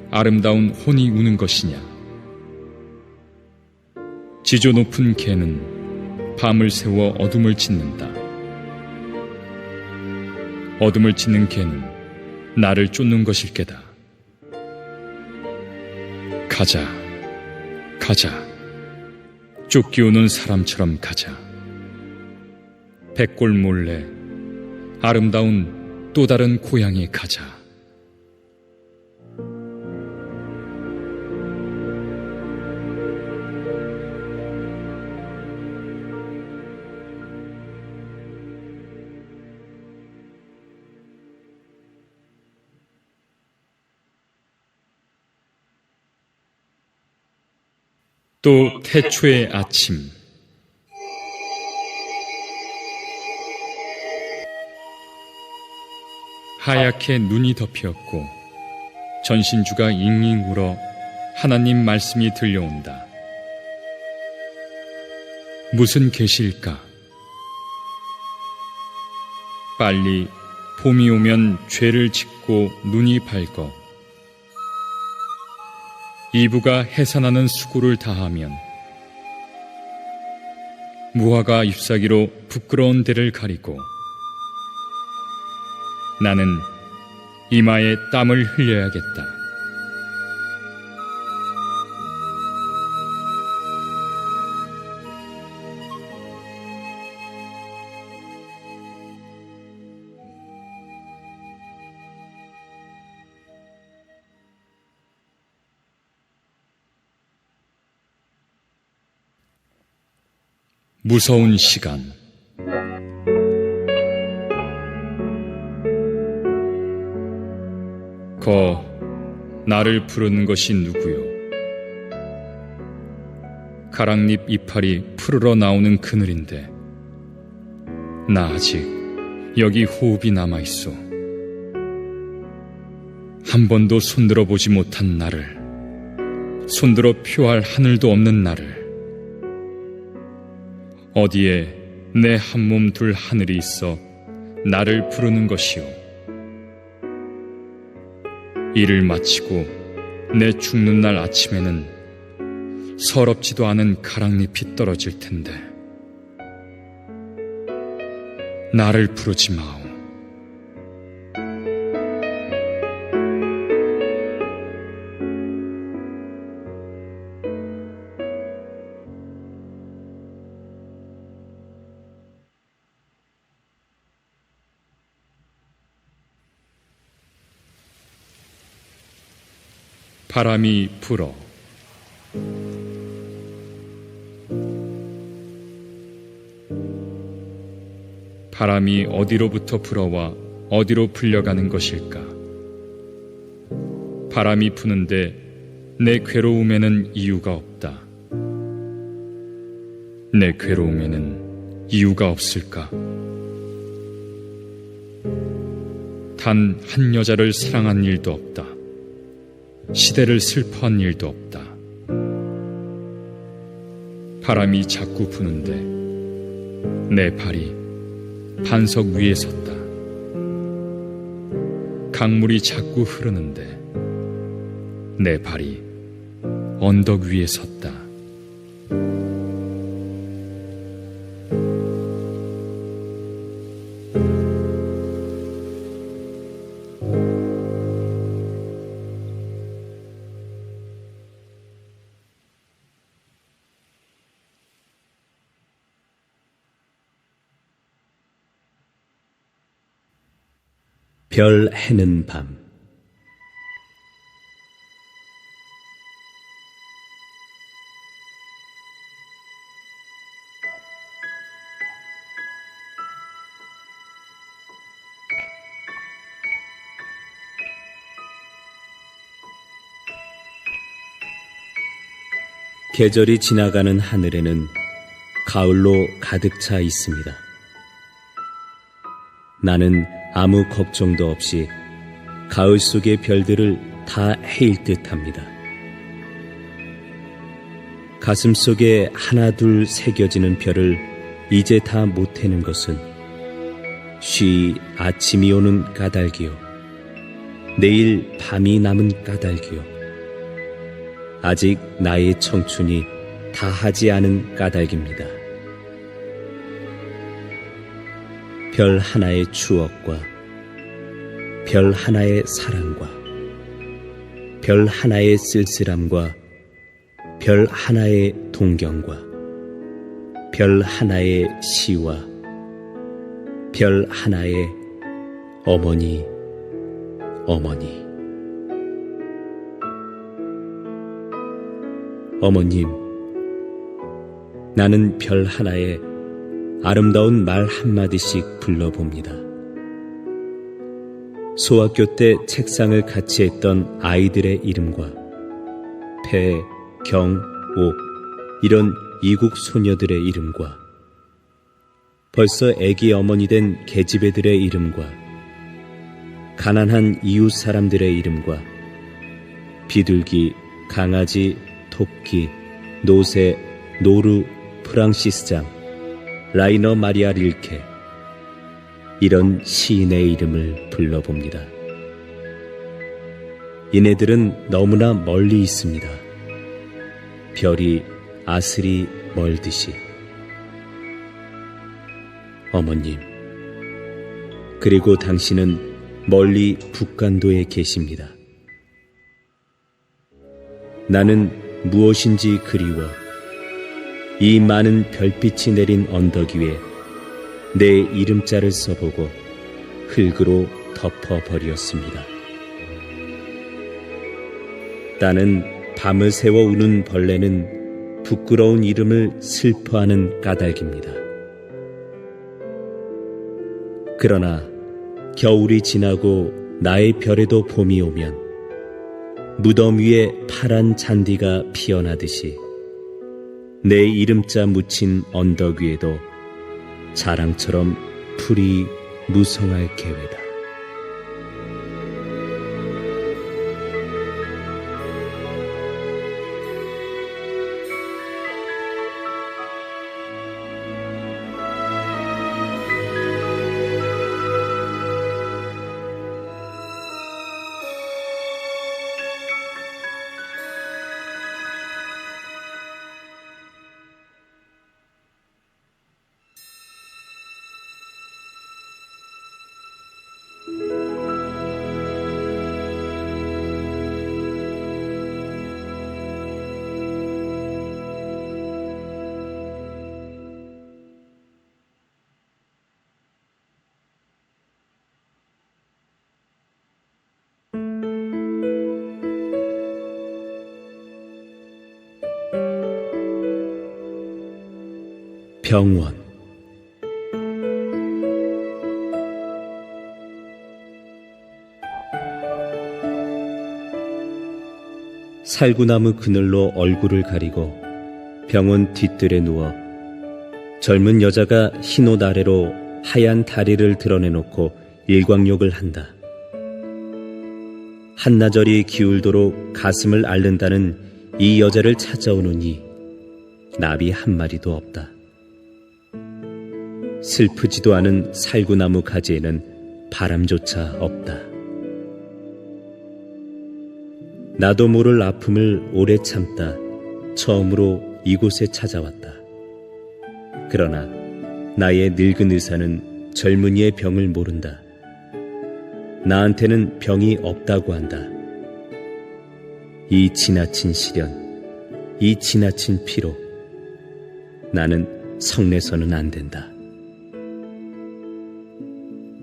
아름다운 혼이 우는 것이냐. 지조 높은 개는 밤을 새워 어둠을 짓는다. 어둠을 짓는 개는 나를 쫓는 것일 게다. 가자, 가자. 쫓기오는 사람처럼 가자. 백골 몰래 아름다운 또 다른 고향에 가자. 또 태초의 아침. 하얗게 눈이 덮였고 전신주가 잉잉 울어 하나님 말씀이 들려온다. 무슨 계시일까? 빨리 봄이 오면 죄를 짓고 눈이 밝어 이브가 해산하는 수고를 다하면 무화과 잎사귀로 부끄러운 데를 가리고 나는 이마에 땀을 흘려야겠다. 무서운 시간. 나를 부르는 것이 누구요? 가랑잎 이파리 푸르러 나오는 그늘인데 나 아직 여기 호흡이 남아있어. 한 번도 손들어 보지 못한 나를, 손들어 표할 하늘도 없는 나를, 어디에 내 한 몸 둘 하늘이 있어 나를 부르는 것이요. 일을 마치고 내 죽는 날 아침에는 서럽지도 않은 가랑잎이 떨어질 텐데 나를 부르지 마오. 바람이 불어. 바람이 어디로부터 불어와 어디로 불려가는 것일까? 바람이 부는데 내 괴로움에는 이유가 없다. 내 괴로움에는 이유가 없을까? 단 한 여자를 사랑한 일도 없다. 시대를 슬퍼한 일도 없다. 바람이 자꾸 부는데 내 발이 반석 위에 섰다. 강물이 자꾸 흐르는데 내 발이 언덕 위에 섰다. 별 해는 밤. 계절이 지나가는 하늘에는 가을로 가득 차 있습니다. 나는 아무 걱정도 없이 가을 속의 별들을 다 헤일 듯합니다. 가슴 속에 하나 둘 새겨지는 별을 이제 다 못 해는 것은 쉬 아침이 오는 까닭이요, 내일 밤이 남은 까닭이요, 아직 나의 청춘이 다하지 않은 까닭입니다. 별 하나의 추억과 별 하나의 사랑과 별 하나의 쓸쓸함과 별 하나의 동경과 별 하나의 시와 별 하나의 어머니, 어머니. 어머님, 나는 별 하나에 아름다운 말 한마디씩 불러봅니다. 소학교 때 책상을 같이 했던 아이들의 이름과 배, 경, 옥 이런 이국 소녀들의 이름과 벌써 애기 어머니 된 계집애들의 이름과 가난한 이웃 사람들의 이름과 비둘기, 강아지, 토끼, 노새, 노루, 프랑시스장, 라이너 마리아 릴케 이런 시인의 이름을 불러봅니다. 이네들은 너무나 멀리 있습니다. 별이 아슬이 멀듯이. 어머님, 그리고 당신은 멀리 북간도에 계십니다. 나는 무엇인지 그리워 이 많은 별빛이 내린 언덕 위에 내 이름자를 써보고 흙으로 덮어버렸습니다. 나는 밤을 새워 우는 벌레는 부끄러운 이름을 슬퍼하는 까닭입니다. 그러나 겨울이 지나고 나의 별에도 봄이 오면 무덤 위에 파란 잔디가 피어나듯이 내 이름자 묻힌 언덕 위에도 자랑처럼 풀이 무성할 계획이다. 병원. 살구나무 그늘로 얼굴을 가리고 병원 뒤뜰에 누워 젊은 여자가 흰옷 아래로 하얀 다리를 드러내놓고 일광욕을 한다. 한나절이 기울도록 가슴을 앓는다는 이 여자를 찾아오느니 나비 한 마리도 없다. 슬프지도 않은 살구나무 가지에는 바람조차 없다. 나도 모를 아픔을 오래 참다 처음으로 이곳에 찾아왔다. 그러나 나의 늙은 의사는 젊은이의 병을 모른다. 나한테는 병이 없다고 한다. 이 지나친 시련, 이 지나친 피로 나는 성내서는 안 된다.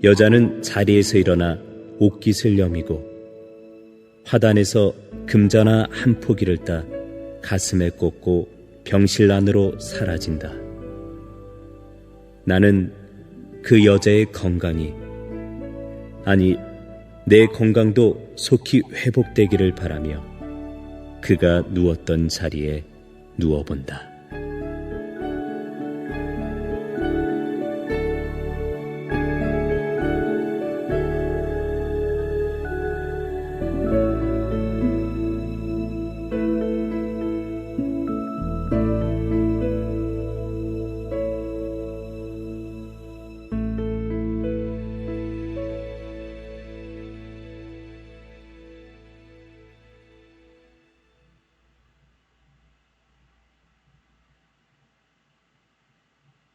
여자는 자리에서 일어나 옷깃을 여미고 화단에서 금전화 한 포기를 따 가슴에 꽂고 병실 안으로 사라진다. 나는 그 여자의 건강이, 아니 내 건강도 속히 회복되기를 바라며 그가 누웠던 자리에 누워본다.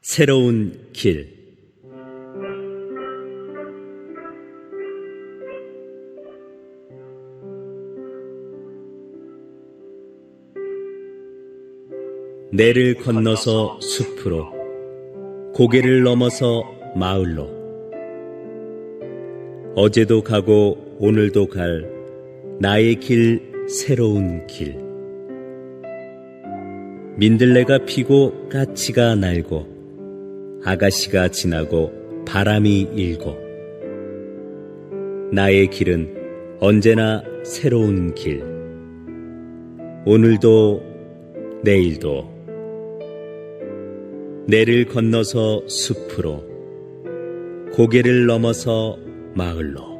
새로운 길. 내를 건너서 숲으로, 고개를 넘어서 마을로, 어제도 가고 오늘도 갈 나의 길, 새로운 길. 민들레가 피고 까치가 날고 아가씨가 지나고 바람이 일고 나의 길은 언제나 새로운 길. 오늘도 내일도 내를 건너서 숲으로, 고개를 넘어서 마을로.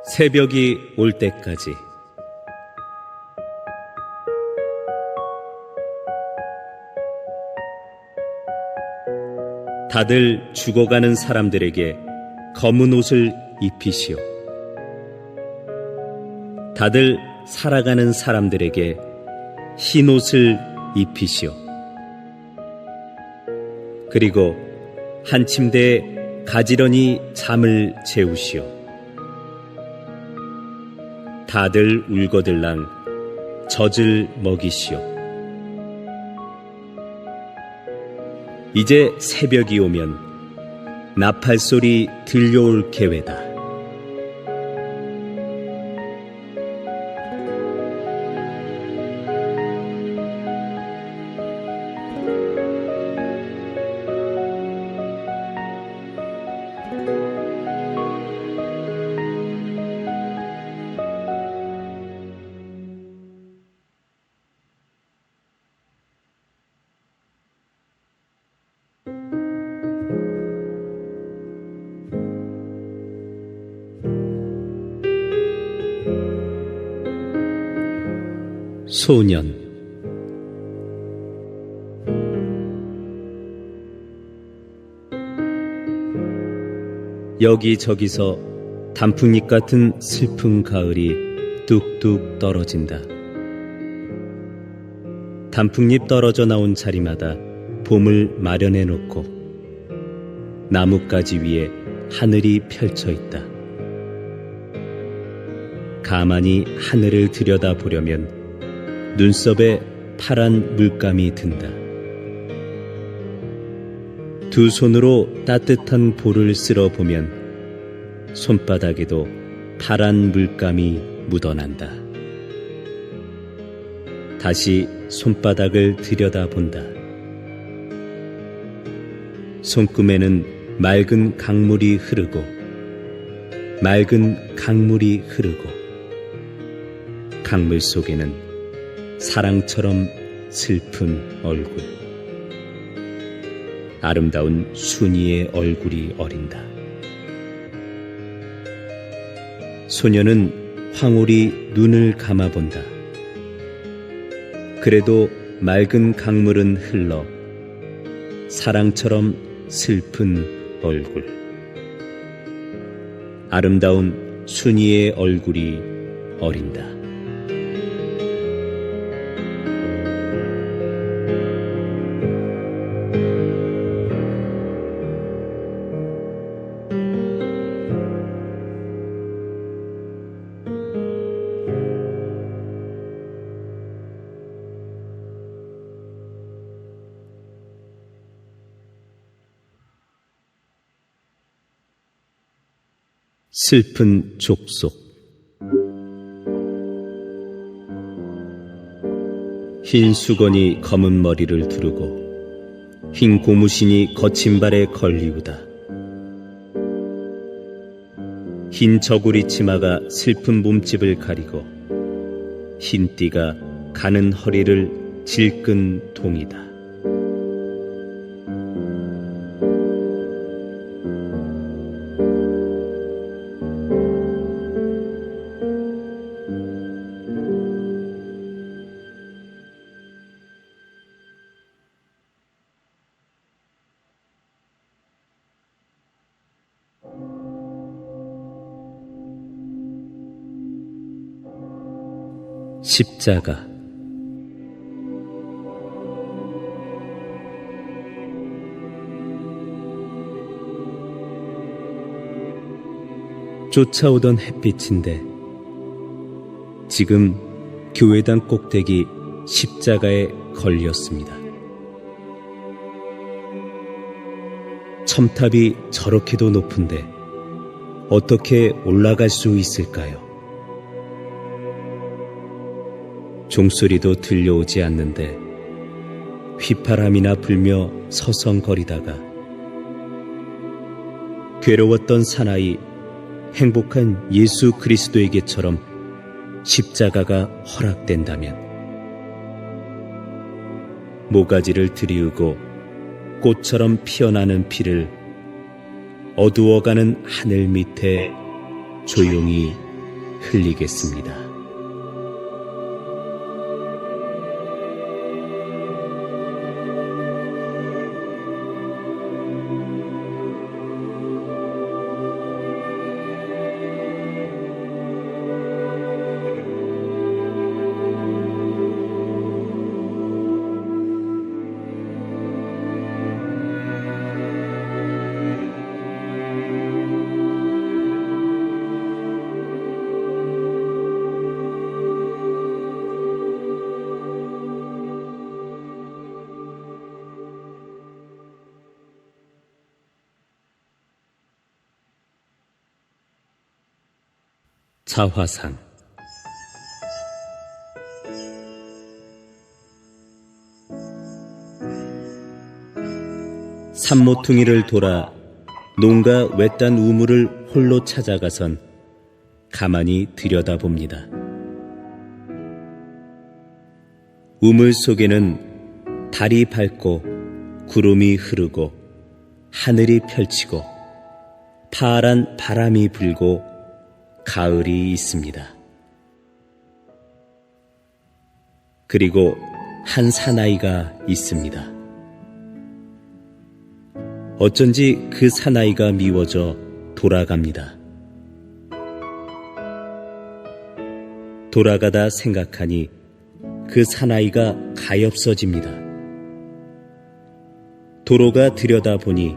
새벽이 올 때까지. 다들 죽어가는 사람들에게 검은 옷을 입히시오. 다들 살아가는 사람들에게 흰 옷을 입히시오. 그리고 한 침대에 가지런히 잠을 재우시오. 다들 울거들랑 젖을 먹이시오. 이제 새벽이 오면 나팔소리 들려올 계회다. 소년. 여기저기서 단풍잎 같은 슬픈 가을이 뚝뚝 떨어진다. 단풍잎 떨어져 나온 자리마다 봄을 마련해 놓고 나뭇가지 위에 하늘이 펼쳐 있다. 가만히 하늘을 들여다보려면 눈썹에 파란 물감이 든다. 두 손으로 따뜻한 볼을 쓸어보면 손바닥에도 파란 물감이 묻어난다. 다시 손바닥을 들여다본다. 손금에는 맑은 강물이 흐르고 맑은 강물이 흐르고 강물 속에는 사랑처럼 슬픈 얼굴, 아름다운 순이의 얼굴이 어린다. 소녀는 황홀히 눈을 감아본다. 그래도 맑은 강물은 흘러 사랑처럼 슬픈 얼굴, 아름다운 순이의 얼굴이 어린다. 슬픈 족속. 흰 수건이 검은 머리를 두르고 흰 고무신이 거친 발에 걸리우다. 흰 저고리 치마가 슬픈 몸집을 가리고 흰 띠가 가는 허리를 질끈 동이다. 십자가. 쫓아오던 햇빛인데 지금 교회당 꼭대기 십자가에 걸렸습니다. 첨탑이 저렇게도 높은데 어떻게 올라갈 수 있을까요? 종소리도 들려오지 않는데 휘파람이나 불며 서성거리다가 괴로웠던 사나이 행복한 예수 그리스도에게처럼 십자가가 허락된다면 모가지를 들이우고 꽃처럼 피어나는 피를 어두워가는 하늘 밑에 조용히 흘리겠습니다. 자화상. 산모퉁이를 돌아 농가 외딴 우물을 홀로 찾아가선 가만히 들여다봅니다. 우물 속에는 달이 밝고 구름이 흐르고 하늘이 펼치고 파란 바람이 불고 가을이 있습니다. 그리고 한 사나이가 있습니다. 어쩐지 그 사나이가 미워져 돌아갑니다. 돌아가다 생각하니 그 사나이가 가엾어집니다. 도로가 들여다보니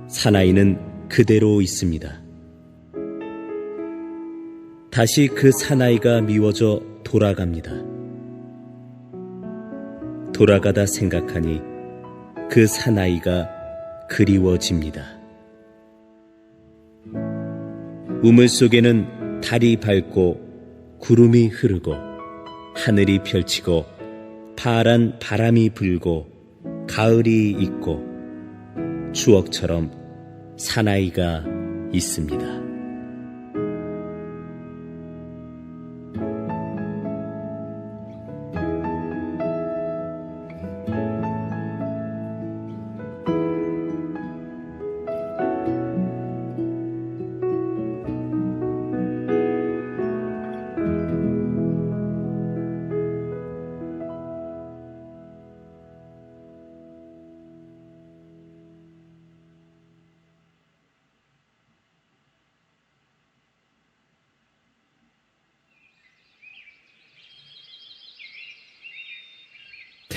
사나이는 그대로 있습니다. 다시 그 사나이가 미워져 돌아갑니다. 돌아가다 생각하니 그 사나이가 그리워집니다. 우물 속에는 달이 밝고 구름이 흐르고 하늘이 펼치고 파란 바람이 불고 가을이 있고 추억처럼 사나이가 있습니다.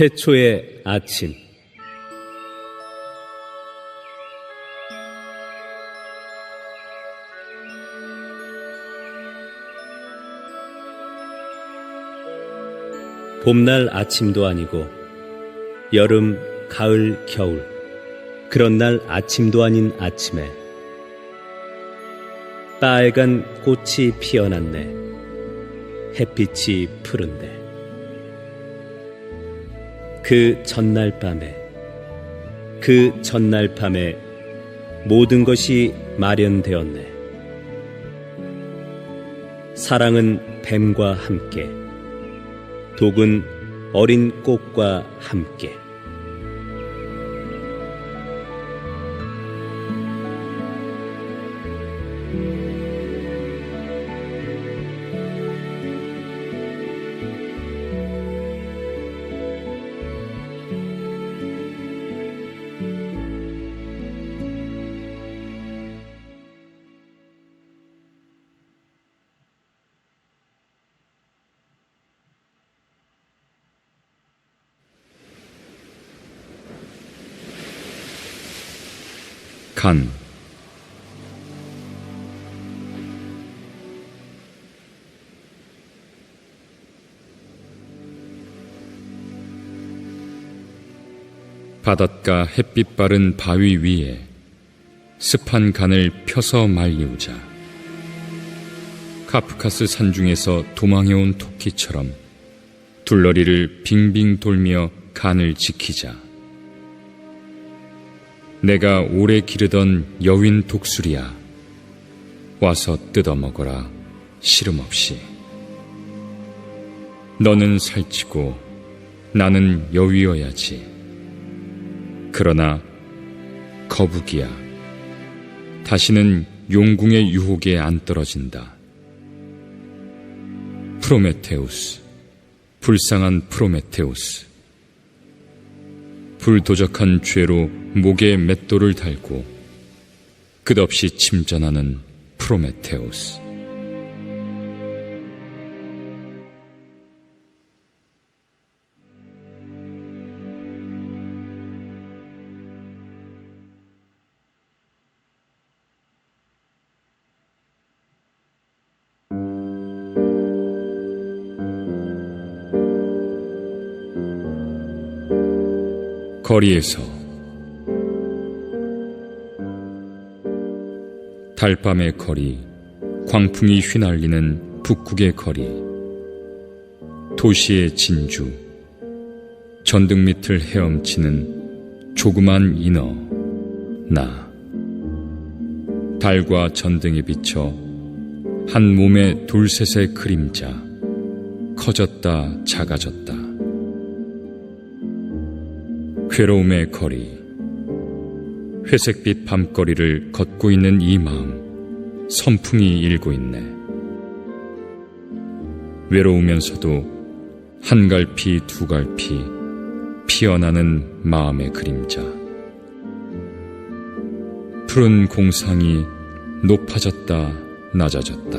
태초의 아침. 봄날 아침도 아니고 여름, 가을, 겨울 그런 날 아침도 아닌 아침에 빨간 꽃이 피어났네. 햇빛이 푸른데 그 전날 밤에 모든 것이 마련되었네. 사랑은 뱀과 함께, 독은 어린 꽃과 함께. 간. 바닷가 햇빛 바른 바위 위에 습한 간을 펴서 말리우자. 카프카스 산중에서 도망해온 토끼처럼 둘러리를 빙빙 돌며 간을 지키자. 내가 오래 기르던 여윈 독수리야, 와서 뜯어먹어라 시름없이. 너는 살찌고 나는 여위어야지. 그러나 거북이야, 다시는 용궁의 유혹에 안 떨어진다. 프로메테우스, 불쌍한 프로메테우스. 불도적한 죄로 목에 맷돌을 달고 끝없이 침전하는 프로메테우스. 거리에서 달밤의 거리, 광풍이 휘날리는 북극의 거리, 도시의 진주, 전등 밑을 헤엄치는 조그만 인어, 나. 달과 전등에 비쳐 한 몸의 둘셋의 그림자, 커졌다 작아졌다. 괴로움의 거리, 회색빛 밤거리를 걷고 있는 이 마음, 선풍이 일고 있네. 외로우면서도 한 갈피 두 갈피 피어나는 마음의 그림자. 푸른 공상이 높아졌다 낮아졌다.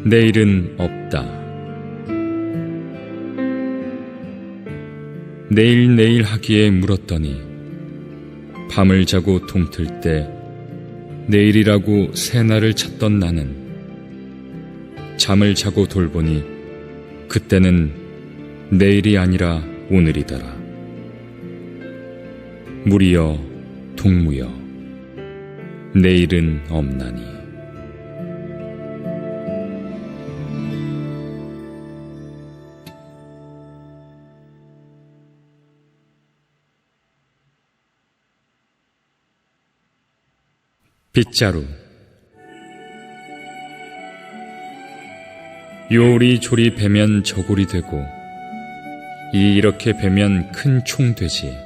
내일은 없다. 내일 하기에 물었더니 밤을 자고 동틀 때 내일이라고 새날을 찾던 나는 잠을 자고 돌보니 그때는 내일이 아니라 오늘이더라. 무리여 동무여 내일은 없나니. 빗자루. 요리조리 베면 저고리 되고 이렇게 베면 큰 총 되지.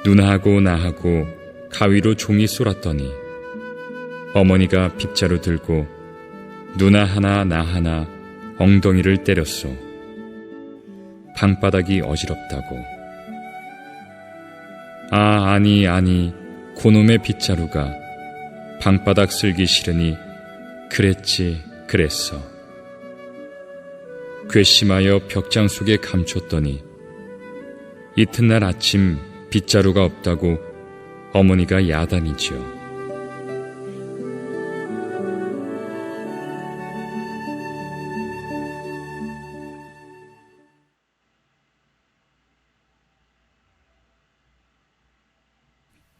누나하고 나하고 가위로 종이 쏠았더니 어머니가 빗자루 들고 누나 하나 나 하나 엉덩이를 때렸소. 방바닥이 어지럽다고. 아니 고놈의 빗자루가 방바닥 쓸기 싫으니 그랬어. 괘씸하여 벽장 속에 감췄더니 이튿날 아침 빗자루가 없다고 어머니가 야단이지요.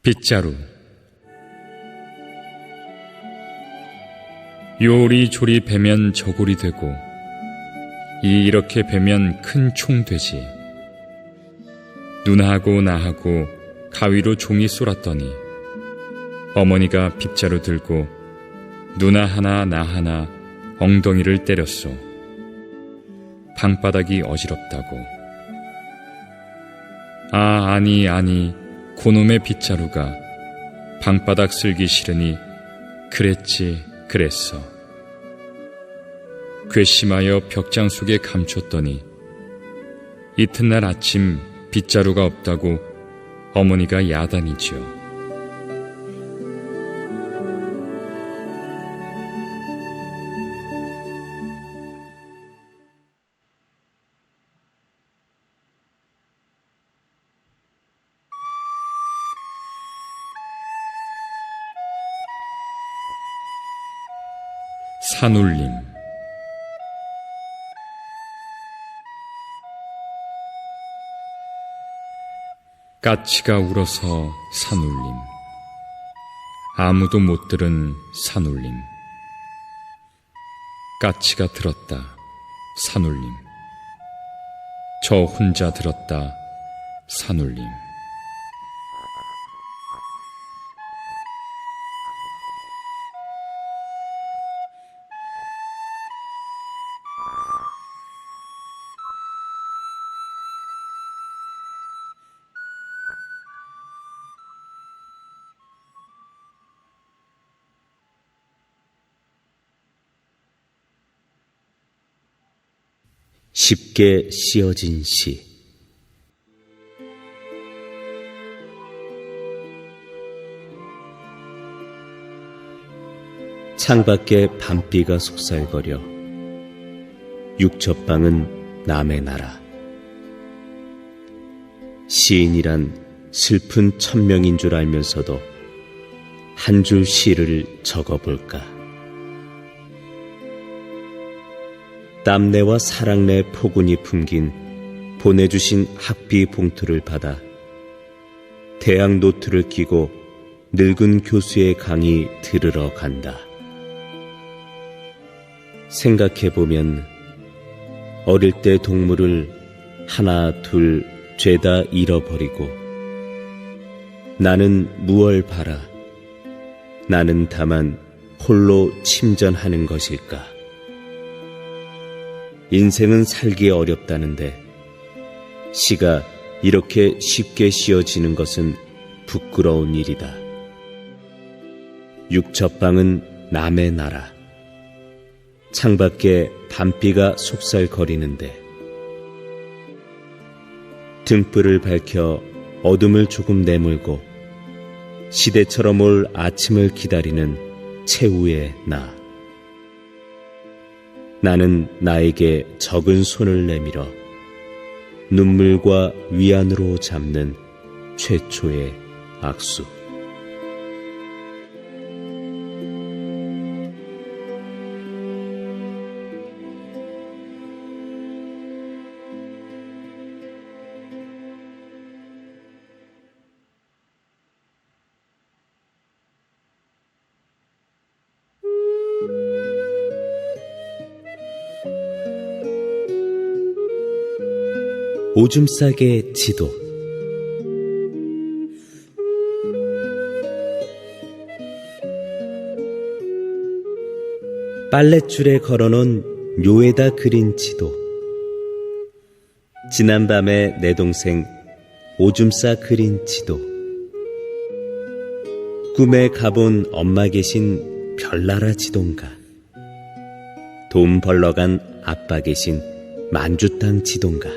빗자루. 요리조리 베면 저고리 되고 이렇게 베면 큰 총 되지. 누나하고 나하고 가위로 종이 쏠았더니 어머니가 빗자루 들고 누나 하나 나 하나 엉덩이를 때렸소. 방바닥이 어지럽다고. 아니 고놈의 빗자루가 방바닥 쓸기 싫으니 그랬어. 괘씸하여 벽장 속에 감췄더니 이튿날 아침 빗자루가 없다고 어머니가 야단이지요. 산울림. 까치가 울어서 산울림. 아무도 못 들은 산울림. 까치가 들었다 산울림. 저 혼자 들었다 산울림. 쉽게 씌어진 시. 창밖에 밤비가 속살거려 육첩방은 남의 나라. 시인이란 슬픈 천명인 줄 알면서도 한 줄 시를 적어볼까. 땀내와 사랑내 포근이 풍긴 보내주신 학비 봉투를 받아 대학 노트를 끼고 늙은 교수의 강의 들으러 간다. 생각해보면 어릴 때 동물을 하나 둘 죄다 잃어버리고 나는 무얼 바라. 나는 다만 홀로 침전하는 것일까. 인생은 살기 어렵다는데 시가 이렇게 쉽게 씌어지는 것은 부끄러운 일이다. 육첩방은 남의 나라. 창밖에 밤비가 속살거리는데 등불을 밝혀 어둠을 조금 내몰고 시대처럼 올 아침을 기다리는 최후의 나. 나는 나에게 적은 손을 내밀어 눈물과 위안으로 잡는 최초의 악수. 오줌 싸개 지도. 빨랫줄에 걸어놓은 묘에다 그린 지도. 지난밤에 내 동생 오줌 싸 그린 지도. 꿈에 가본 엄마 계신 별나라 지도인가. 돈 벌러 간 아빠 계신 만주 땅 지도인가.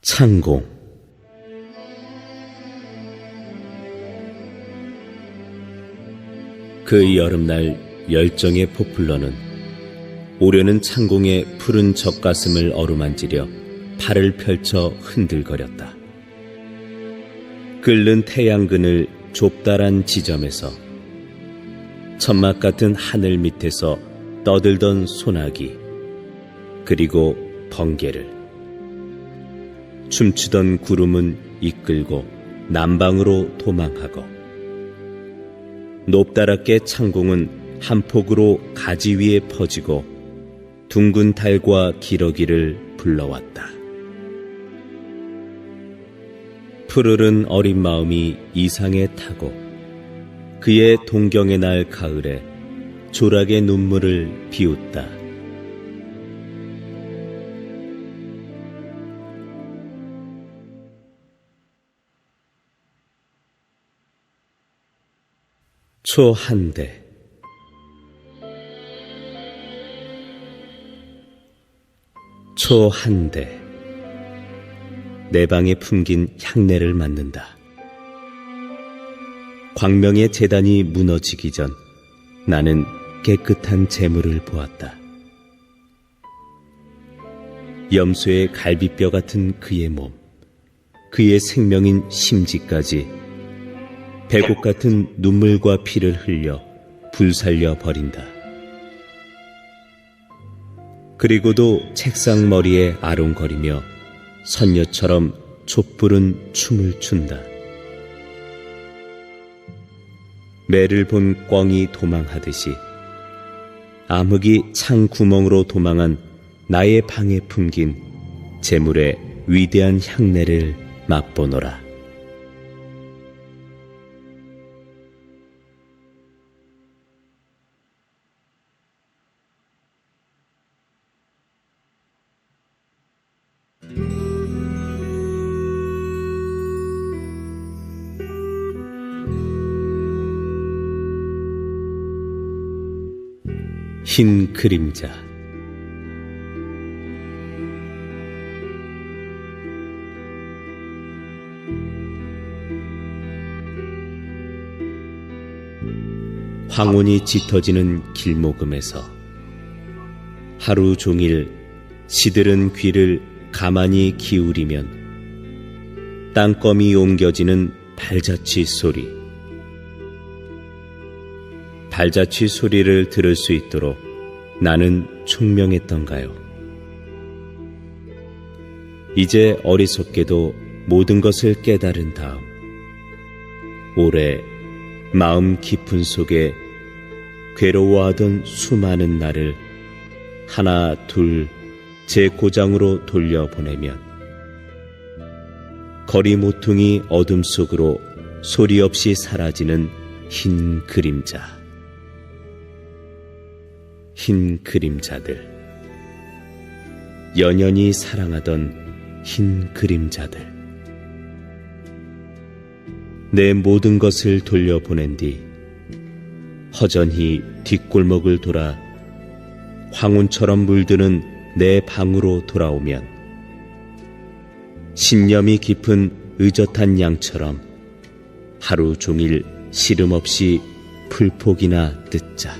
창공. 그 여름날 열정의 포플러는 오려는 창공의 푸른 젖가슴을 어루만지려 팔을 펼쳐 흔들거렸다. 끓는 태양근을 좁다란 지점에서 천막 같은 하늘 밑에서 떠들던 소나기, 그리고 번개를 춤추던 구름은 이끌고 남방으로 도망하고, 높다랗게 창공은 한 폭으로 가지 위에 퍼지고 둥근 달과 기러기를 불러왔다. 푸르른 어린 마음이 이상에 타고 그의 동경의 날 가을에 조락의 눈물을 비웃다. 초 한 대. 초 한 대. 내 방에 품긴 향내를 맡는다. 광명의 재단이 무너지기 전 나는 깨끗한 재물을 보았다. 염소의 갈비뼈 같은 그의 몸, 그의 생명인 심지까지 배곡 같은 눈물과 피를 흘려 불살려 버린다. 그리고도 책상 머리에 아롱거리며 선녀처럼 촛불은 춤을 춘다. 매를 본 꿩이 도망하듯이 암흑이 창 구멍으로 도망한 나의 방에 품긴 재물의 위대한 향내를 맛보노라. 흰 그림자. 황혼이 짙어지는 길목음에서 하루 종일 시들은 귀를 가만히 기울이면 땅거미 옮겨지는 발자취 소리. 발자취 소리를 들을 수 있도록 나는 총명했던가요? 이제 어리석게도 모든 것을 깨달은 다음 오래 마음 깊은 속에 괴로워하던 수많은 날을 하나 둘 제 고장으로 돌려보내면 거리 모퉁이 어둠 속으로 소리 없이 사라지는 흰 그림자. 흰 그림자들. 연연히 사랑하던 흰 그림자들. 내 모든 것을 돌려보낸 뒤 허전히 뒷골목을 돌아 황혼처럼 물드는 내 방으로 돌아오면 신념이 깊은 의젓한 양처럼 하루 종일 시름 없이 풀포기나 뜯자.